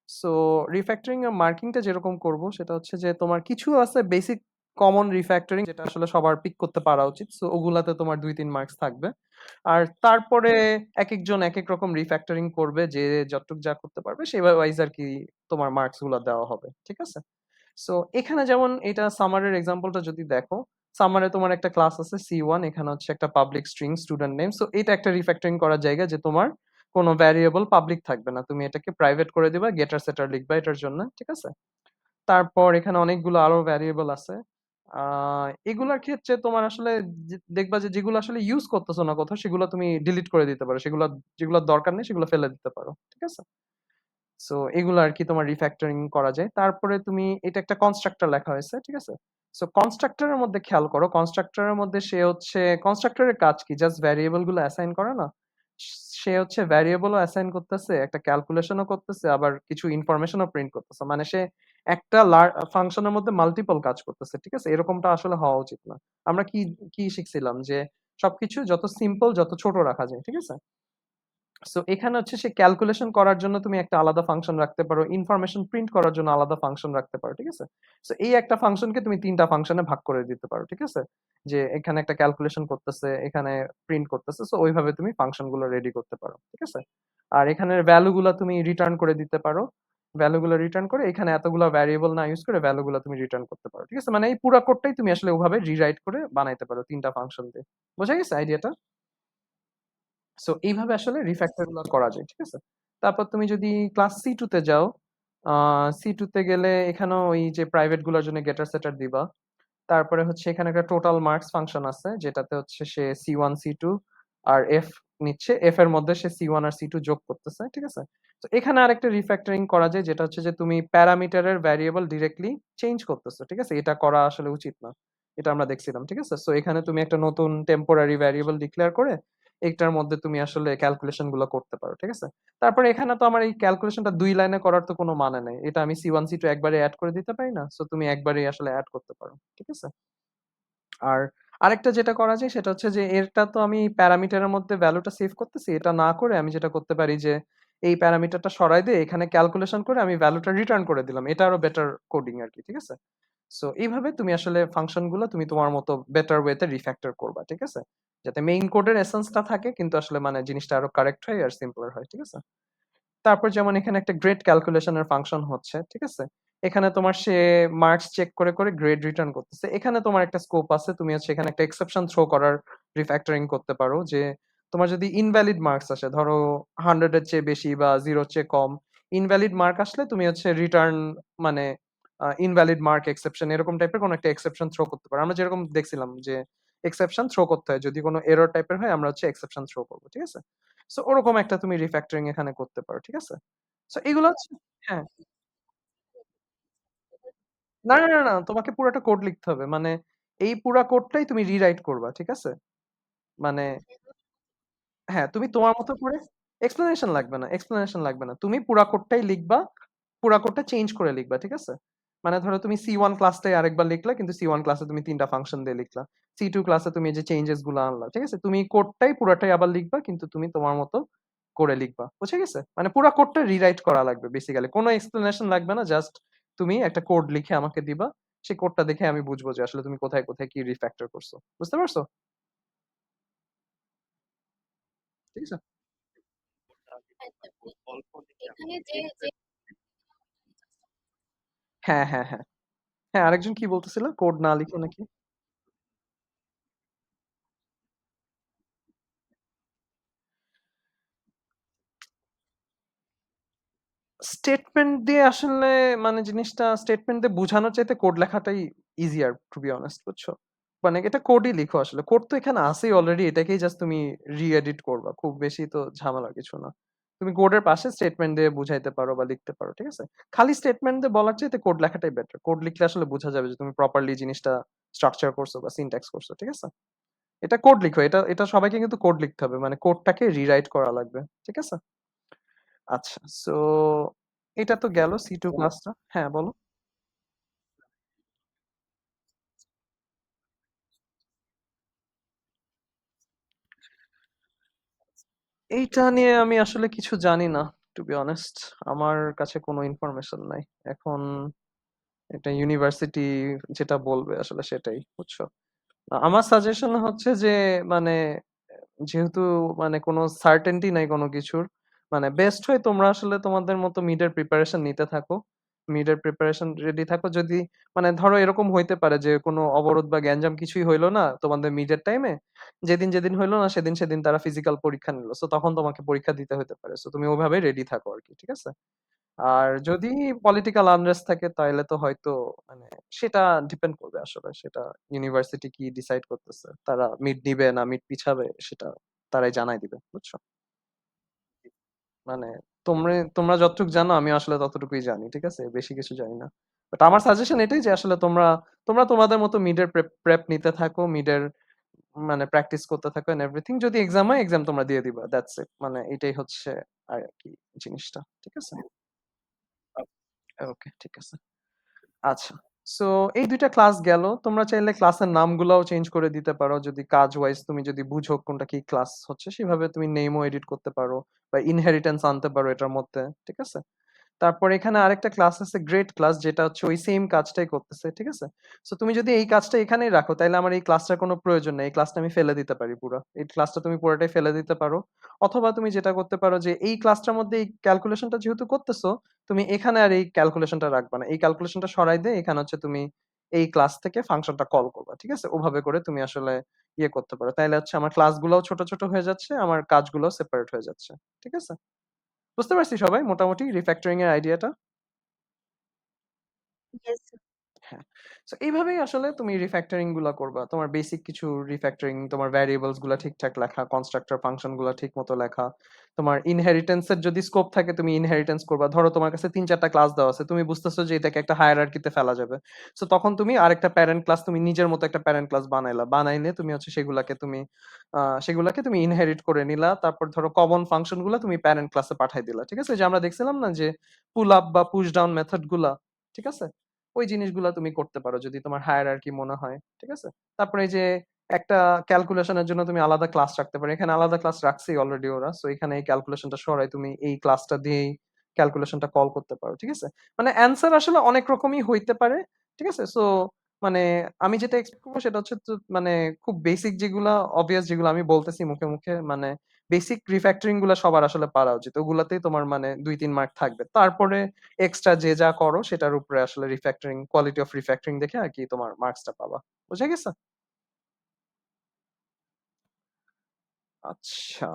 সো রিফ্যাক্টরিং এর মার্কিং টা যেরকম করব সেটা হচ্ছে যে তোমার কিছু আছে বেসিক কমন রিফ্যাক্টরিং যেটা আসলে সবার পিক করতে পারা উচিত। সো ওগুলাতে তোমার ২-৩ মার্কস থাকবে। আর তারপরে একেকজন একেক রকম রিফ্যাক্টরিং করবে যে যতটুক যা করতে পারবে সেই ওয়াইজ আরকি তোমার মার্কস গুলা দেওয়া হবে। ঠিক আছে? সো এখানে যেমন এটা সামারের এক্সাম্পলটা যদি দেখো, সামারে তোমার একটা ক্লাস আছে C1, এখানে হচ্ছে একটা public string student name. So এটা একটা রিফ্যাক্টরিং করার জায়গা যে তোমার কোনো ভ্যারিয়েবল পাবলিক থাকবে না। তুমি এটাকে প্রাইভেট করে দিবা, গেটার সেটার লিখবা এটার জন্য। ঠিক আছে? তারপর এখানে অনেকগুলো আরো ভ্যারিয়েবল আছে। আ এগুলার ক্ষেত্রে তোমার আসলে দেখবা যে যেগুলো আসলে ইউজ করতেছো না কোথাও সেগুলো তুমি ডিলিট করে দিতে পারো। যেগুলোর দরকার নেই সেগুলো ফেলে দিতে পারো। ঠিক আছে? সো এগুলো আরকি তোমার রিফ্যাক্টরিং করা যায়। তারপরে তুমি এটা একটা কনস্ট্রাক্টর লেখা হয়েছে। ঠিক আছে? সো কনস্ট্রাক্টর এর মধ্যে খেয়াল করো। কনস্ট্রাক্টর এর মধ্যে সে হচ্ছে কনস্ট্রাক্টর এর কাজ কি? জাস্ট ভ্যারিয়েবল গুলো অ্যাসাইন করে না? সে হচ্ছে ভ্যারিয়েবল ও অ্যাসাইন করতেছে, একটা ক্যালকুলেশন ও করতেছে, আবার কিছু ইনফরমেশন ও প্রিন্ট করতেছে। মানে সে একটা ফাংশনের মধ্যে মাল্টিপল কাজ করতেছে। ঠিক আছে? এরকমটা আসলে হওয়া উচিত না। আমরা কি শিখছিলাম যে সবকিছু যত সিম্পল যত ছোট রাখা যায়। ঠিক আছে? সো এখানে হচ্ছে সে ক্যালকুলেশন করার জন্য তুমি একটা আলাদা ফাংশন রাখতে পারো, ইনফরমেশন প্রিন্ট করার জন্য আলাদা ফাংশন রাখতে পারো। ঠিক আছে? সো এই একটা ফাংশনকে তুমি ৩ টা ফাংশনে ভাগ করে দিতে পারো। ঠিক আছে? যে এখানে একটা ক্যালকুলেশন করতেছে, এখানে প্রিন্ট করতেছে। সো ওইভাবে তুমি ফাংশন গুলো রেডি করতে পারো। ঠিক আছে? আর এখানের ভ্যালু গুলা তুমি রিটার্ন করে দিতে পারো। ভ্যালু গুলো রিটার্ন করে এখানে এতগুলা ভ্যারিয়েবল না ইউজ করে ভ্যালু গুলা তুমি রিটার্ন করতে পারো। ঠিক আছে? মানে এই পুরা কোডটাই তুমি আসলে ওভাবে রিরাইট করে বানাইতে পারো ৩ টা ফাংশন দিয়ে। বোঝা গেছে আইডিয়াটা? সো এইভাবে আসলে রিফ্যাক্টর গুলো করা যায়। ঠিক আছে? তারপর তুমি যদি ক্লাস সি2 তে যাও, সি2 তে গেলে এখানেও ওই যে প্রাইভেট গুলোর জন্য গেটার সেটার দিবা। তারপরে হচ্ছে এখানে একটা টোটাল মার্কস ফাংশন আছে যেটাতে হচ্ছে সে সি1 সি2 আর এফ নিচ্ছে, এফ এর মধ্যে সে সি1 আর সি2 যোগ করতেছে। ঠিক আছে? তো এখানে আরেকটা রিফ্যাক্টরিং করা যায় যেটা হচ্ছে যে তুমি প্যারামিটারের ভ্যারিয়েবল ডিরেক্টলি চেঞ্জ করতেছো। ঠিক আছে? এটা করা আসলে উচিত না। এটা আমরা দেখছিলাম। ঠিক আছে? সো এখানে তুমি একটা নতুন টেম্পোরারি ভ্যারিয়েবল ডিক্লেয়ার করে এটার মধ্যে তুমি আসলে ক্যালকুলেশন গুলো করতে পারো। ঠিক আছে? তারপরে এখানে তো আমার এই ক্যালকুলেশনটা ২ লাইনে করার তো কোনো মানে নাই। এটা আমি সি1 সি2 একবারে এড করে দিতে পারি না? সো তুমি একবারেই আসলে এড করতে পারো। ঠিক আছে? আর আরেকটা যেটা করা যায় সেটা হচ্ছে যে এটা তো আমি প্যারামিটারের মধ্যে ভ্যালুটা সেভ করতেছি। এটা না করে আমি যেটা করতে পারি যে এই প্যারামিটারটা সরাই দিয়ে এখানে ক্যালকুলেশন করে আমি ভ্যালুটা রিটার্ন করে দিলাম। এটা আরো বেটার কোডিং আরকি। ঠিক আছে? সো এইভাবে তুমি আসলে ফাংশন গুলো তুমি তোমার মতো বেটার ওয়েতে রিফ্যাক্টর করবা। ঠিক আছে? যাতে মেইন কোডের এসেন্সটা থাকে কিন্তু আসলে মানে জিনিসটা আরো কারেক্ট হয় আর সিম্পলার হয়। ঠিক আছে? তারপর যেমন এখানে একটা গ্রেড ক্যালকুলেশন এর ফাংশন হচ্ছে। ঠিক আছে? এখানে তোমার সে মার্কস চেক করে গ্রেড রিটার্ন করতেছে। এখানে তোমার একটা স্কোপ আছে। তুমি হচ্ছে এখানে একটা এক্সেপশন থ্রো করার রিফ্যাক্টরিং করতে পারো যে তোমার যদি ইনভ্যালিড মার্কস আসে ধরো 100 এর চেয়ে বেশি বা 0 এর চেয়ে কম, ইনভ্যালিড মার্ক আসলে তুমি হচ্ছে রিটার্ন মানে ইনভ্যালিড মার্ক এক্সেপশন এরকম টাইপের কোনো একটা এক্সেপশন থ্রো করতে পারো। আমরা যেরকম দেখছিলাম যে এক্সেপশন থ্রো করতে হয়। যদি কোনো এরর টাইপের হয় আমরা হচ্ছে এক্সেপশন থ্রো করব। ঠিক আছে? সো ওরকম একটা তুমি রিফ্যাক্টরিং এখানে করতে পারো। ঠিক আছে? সো এগুলো হচ্ছে হ্যাঁ। না। তোমাকে পুরাটা কোড লিখতে হবে। মানে এই পুরা কোডটাই তুমি রিরাইট করবা। ঠিক আছে? মানে হ্যাঁ, তুমি তোমার মতো করে এক্সপ্লেনেশন লাগবে না। তুমি পুরা কোডটাই লিখবা। পুরা কোডটা চেঞ্জ করে লিখবা। ঠিক আছে? মানে ধরো তুমি সি1 ক্লাসটাই আরেকবার লিখলা কিন্তু সি1 ক্লাসে তুমি ৩ টা ফাংশন দিয়ে লিখলা। সি2 ক্লাসে তুমি এই যে চেঞ্জেস গুলো আনলা। ঠিক আছে? তুমি কোডটাই পুরাটাই আবার লিখবা কিন্তু তুমি তোমার মতো করে লিখবা। বুঝে গেছে? মানে পুরা কোডটা রিরাইট করা লাগবে বেসিক্যালি। কোন এক্সপ্লেনেশন লাগবে না। জাস্ট তুমি একটা কোড লিখে আমাকে দিবা। সেই কোডটা দেখে আমি বুঝবো যে আসলে তুমি কোথায় কি রিফ্যাক্টর করছো। বুঝতে পারছো? ঠিক আছে? ওটা লিখতে হয়। খুব অল্প লিখে আমি লিখতে হ্যাঁ। হ্যাঁ, আরেকজন কি বলতেছিল? কোড না লিখে নাকি? স্টেটমেন্ট দিয়ে আসলে মানে জিনিসটা স্টেটমেন্ট দিয়ে বুঝানোর চাইতে কোড লেখাটাই ইজিয়ার টু বি অনেস্ট বুঝছো? মানে এটা কোডই লিখো আসলে। কোড তো এখানে আছেই অলরেডি এটাকেই জাস্ট তুমি রি-এডিট করবা। খুব বেশি তো ঝামেলার কিছু না। তুমি কোডের পাশে স্টেটমেন্ট দিয়ে বুঝাইতে পারো বা লিখতে পারো। ঠিক আছে? খালি স্টেটমেন্ট দিয়ে বলার চাইতে কোড লেখাটাই বেটার। কোড লিখলে আসলে বোঝা যাবে যে তুমি প্রপারলি জিনিসটা স্ট্রাকচার করছো বা সিনট্যাক্স করছো। ঠিক আছে? এটা কোড লিখো। এটা সবাইকে কিন্তু কোড লিখতে হবে। মানে কোডটাকে রিরাইট করা লাগবে। ঠিক আছে? আচ্ছা। সো এটা তো গেল সি2 ক্লাসটা। হ্যাঁ, বলো। এইটা নিয়ে আমি আসলে কিছু জানি না টু বি অনেস্ট। আমার কাছে কোনো ইনফরমেশন নাই। এখন এটা ইউনিভার্সিটি যেটা বলবে আসলে সেটাই, বুঝছো? আমার সাজেশন হচ্ছে যে মানে যেহেতু মানে কোনো সার্টেনটি নাই কোনো কিছুর, মানে বেস্ট হয় তোমরা আসলে তোমাদের মতো মিডের প্রিপারেশন নিতে থাকো। মিডের প্রিপারেশন রেডি থাকো। যদি মানে ধরো এরকম হইতে পারে যে কোনো অবরোধ বা গ্যাঞ্জাম কিছুই হইলো না তোমাদের মিডের টাইমে। যেদিন হইলো না সেদিন তারা ফিজিক্যাল পরীক্ষা নিল। সো তখন তোমাকে পরীক্ষা দিতে হতে পারে। সো তুমি ওভাবে রেডি থাকো আরকি। ঠিক আছে? আর যদি পলিটিক্যাল আনরেস্ট থাকে তাহলে তো হয়তো মানে সেটা ডিপেন্ড করবে আসলে, সেটা ইউনিভার্সিটি কি ডিসাইড করতেছে, তারা মিড নিবে না মিড পিছাবে সেটা তারাই জানাই দিবে, বুঝছো? মানে তোমরা তোমরা যতটুকু জানো আমি আসলে ততটুকুই জানি, ঠিক আছে, বেশি কিছু জানি না। বাট আমার সাজেশন এটাই যে আসলে তোমরা তোমরা তোমাদের মতো মিডের প্রেপ নিতে থাকো, মিডের মানে প্র্যাকটিস করতে থাকো এন্ড এভরিথিং, যদি এক্সাম হয় এক্সাম তোমরা দিয়ে দিবা, দ্যাটস ইট, মানে এটাই হচ্ছে আর কি জিনিসটা, ঠিক আছে? ওকে, ঠিক আছে। আচ্ছা, সো এই দুইটা ক্লাস গেল, তোমরা চাইলে ক্লাসের নামগুলোও চেঞ্জ করে দিতে পারো, যদি কাজ ওয়াইজ তুমি যদি বুঝো কোনটা কি ক্লাস হচ্ছে, সেভাবে তুমি নেমও এডিট করতে পারো বা ইনহেরিটেন্স আনতে পারো এটার মধ্যে, ঠিক আছে? তারপর এখানে আরেকটা ক্লাস আছে গ্রেড ক্লাস, যেটা হচ্ছে ওই সেম কাজটাই করতেছে, ঠিক আছে? সো তুমি যদি এই কাজটা এখানেই রাখো তাহলে আমার এই ক্লাসটার কোনো প্রয়োজন নেই, এই ক্লাসটা আমি ফেলে দিতে পারি পুরো, এই ক্লাসটা তুমি পুরোটাই ফেলে দিতে পারো। অথবা তুমি যেটা করতে পারো যে এই ক্লাসটার মধ্যে এই ক্যালকুলেশনটা যেহেতু করতেছো, তুমি এখানে আর এই ক্যালকুলেশনটা রাখবা না, এই ক্যালকুলেশনটা সরাই দিয়ে এখানে হচ্ছে তুমি এই ক্লাস থেকে ফাংশনটা কল করবা, ঠিক আছে? ওভাবে করে তুমি আসলে ইয়ে করতে পারো, তাইলে হচ্ছে আমার ক্লাসগুলোও ছোট ছোট হয়ে যাচ্ছে, আমার কাজগুলো সেপারেট হয়ে যাচ্ছে, ঠিক আছে? বুঝতে পারছি সবাই মোটামুটি রিফ্যাক্টরিং এর আইডিয়াটা? Yes, sir. হ্যাঁ। সো এইভাবেই আসলে তুমি রিফ্যাক্টরিং গুলা করবা। তোমার বেসিক কিছু রিফ্যাক্টরিং, তোমার ভ্যারিয়েবলস গুলা ঠিকঠাক লেখা, কনস্ট্রাক্টর ফাংশন গুলা ঠিক মতো লেখা। তোমার ইনহেরিটেন্স এর যদি স্কোপ থাকে তুমি ইনহেরিটেন্স করবা। ধরো তোমার কাছে ৩-৪ টা ক্লাস দেওয়া আছে। তুমি বুঝতেছো যে এটাকে একটা হায়ারার্কিতে ফেলা যাবে। সো তখন তুমি আরেকটা প্যারেন্ট ক্লাস, তুমি নিজের মতো একটা প্যারেন্ট ক্লাস বানাইলা। বানাইলে তুমি হচ্ছে সেগুলাকে তুমি ইনহেরিট করে নিলা। তারপর ধরো কমন ফাংশন গুলা তুমি প্যারেন্ট ক্লাসে পাঠাই দিলা। ঠিক আছে? যে আমরা দেখছিলাম না যে পুল আপ বা পুশ ডাউন মেথড গুলা, ঠিক আছে? ওই জিনিসগুলা তুমি করতে পারো যদি তোমার হায়ারার্কি মনে হয়, ঠিক আছে? তারপরে এই যে একটা ক্যালকুলেশনের জন্য তুমি আলাদা ক্লাস রাখতে পারো, এখানে আলাদা ক্লাস রাখছেই অলরেডি ওরা, সো এখানে এই ক্যালকুলেশনটা সরাই তুমি এই ক্লাসটা দিয়েই ক্যালকুলেশনটা কল করতে পারো, ঠিক আছে? মানে অ্যান্সার আসলে অনেক রকমই হইতে পারে, ঠিক আছে? সো মানে আমি যেটা এক্সপেক্ট করবো সেটা হচ্ছে মানে খুব বেসিক যেগুলা, অবভিয়াস যেগুলো আমি বলতেছি মুখে মুখে, মানে বেসিক রিফ্যাক্টরিং গুলা সবার আসলে পারা উচিত, ওগুলাতেই তোমার মানে ২-৩ মার্ক থাকবে। তারপরে এক্সট্রা যে যা করো সেটার উপরে আসলে রিফ্যাক্টরিং, কোয়ালিটি অফ রিফ্যাক্টরিং দেখে আর কি তোমার মার্কসটা পাবা। বুঝা গেছে? আচ্ছা,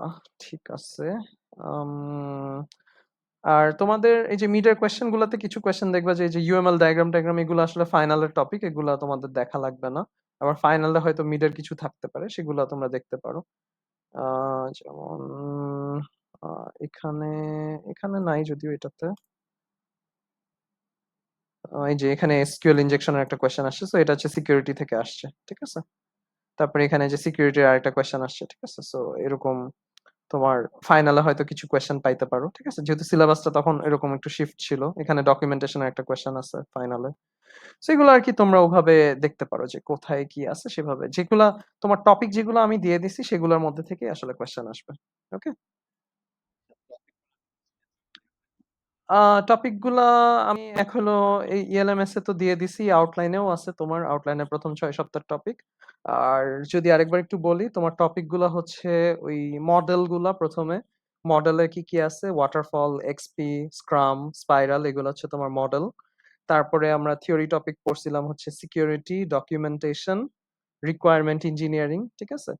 ঠিক আছে। আম, আর তোমাদের এই যে মিডের কোয়েশ্চেন গুলাতে কিছু কোয়েশ্চেন দেখবা যে এই যে ইউএমএল ডায়াগ্রাম টায়াগ্রাম, এগুলো আসলে ফাইনালের টপিক, এগুলা তোমাদের দেখা লাগবে না। আবার ফাইনালে হয়তো মিডের কিছু থাকতে পারে, সেগুলো তোমরা দেখতে পারো। যেমন এখানে এখানে নাই যদিও এটাতে। এই যে এখানে এসকিউএল ইনজেকশনের একটা কোয়েশ্চেন আসছে, সো এটা হচ্ছে সিকিউরিটি থেকে আসছে, ঠিক আছে? তারপরে এখানে যে সিকিউরিটির আরেকটা কোয়েশ্চেন আসছে, ঠিক আছে? সো এরকম তোমার ফাইনালে হয়তো কিছু কোয়েশ্চেন পাইতে পারো, ঠিক আছে? যেহেতু সিলেবাসটা তখন এরকম একটু শিফট ছিল, এখানে ডকুমেন্টেশনের একটা কোয়েশ্চেন আছে ফাইনালে। সো এগুলো আর কি তোমরা ওভাবে দেখতে পারো যে কোথায় কি আছে, সেভাবে যেগুলা তোমার টপিক যেগুলো আমি দিয়ে দিছি সেগুলোর মধ্যে থেকে আসলে কোয়েশ্চেন আসবে। ওকে, টপিক গুলা আমি এক হলো এই ইএলএমএস এ তো দিয়ে দিছি, আউটলাইনেও আছে, তোমার আউটলাইনের প্রথম ৬ সপ্তাহের টপিক। আর যদি আরেকবার একটু বলি, তোমার টপিক গুলা হচ্ছে ওই মডেল গুলা, প্রথমে মডেলে কি কি আছে, ওয়াটারফল, এক্সপি, স্ক্রাম, স্পাইরাল, এগুলো হচ্ছে তোমার মডেল। তারপরে আমরা থিওরি টপিক পড়ছিলাম হচ্ছে সিকিউরিটি, ডকুমেন্টেশন, রিকোয়ারমেন্ট ইঞ্জিনিয়ারিং, ঠিক আছে?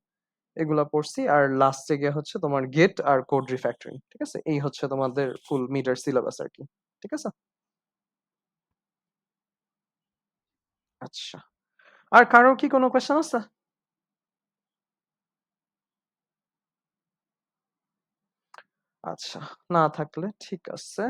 এগুলা পড়ছি। আর লাস্টে গিয়ে হচ্ছে তোমার গেট আর কোড রিফ্যাক্টরিং, ঠিক আছে? এই হচ্ছে তোমাদের ফুল মিডের সিলেবাস আর কি, ঠিক আছে? আচ্ছা, আর কারো কি কোনো কোয়েশ্চেন আছে? আচ্ছা, না থাকলে ঠিক আছে।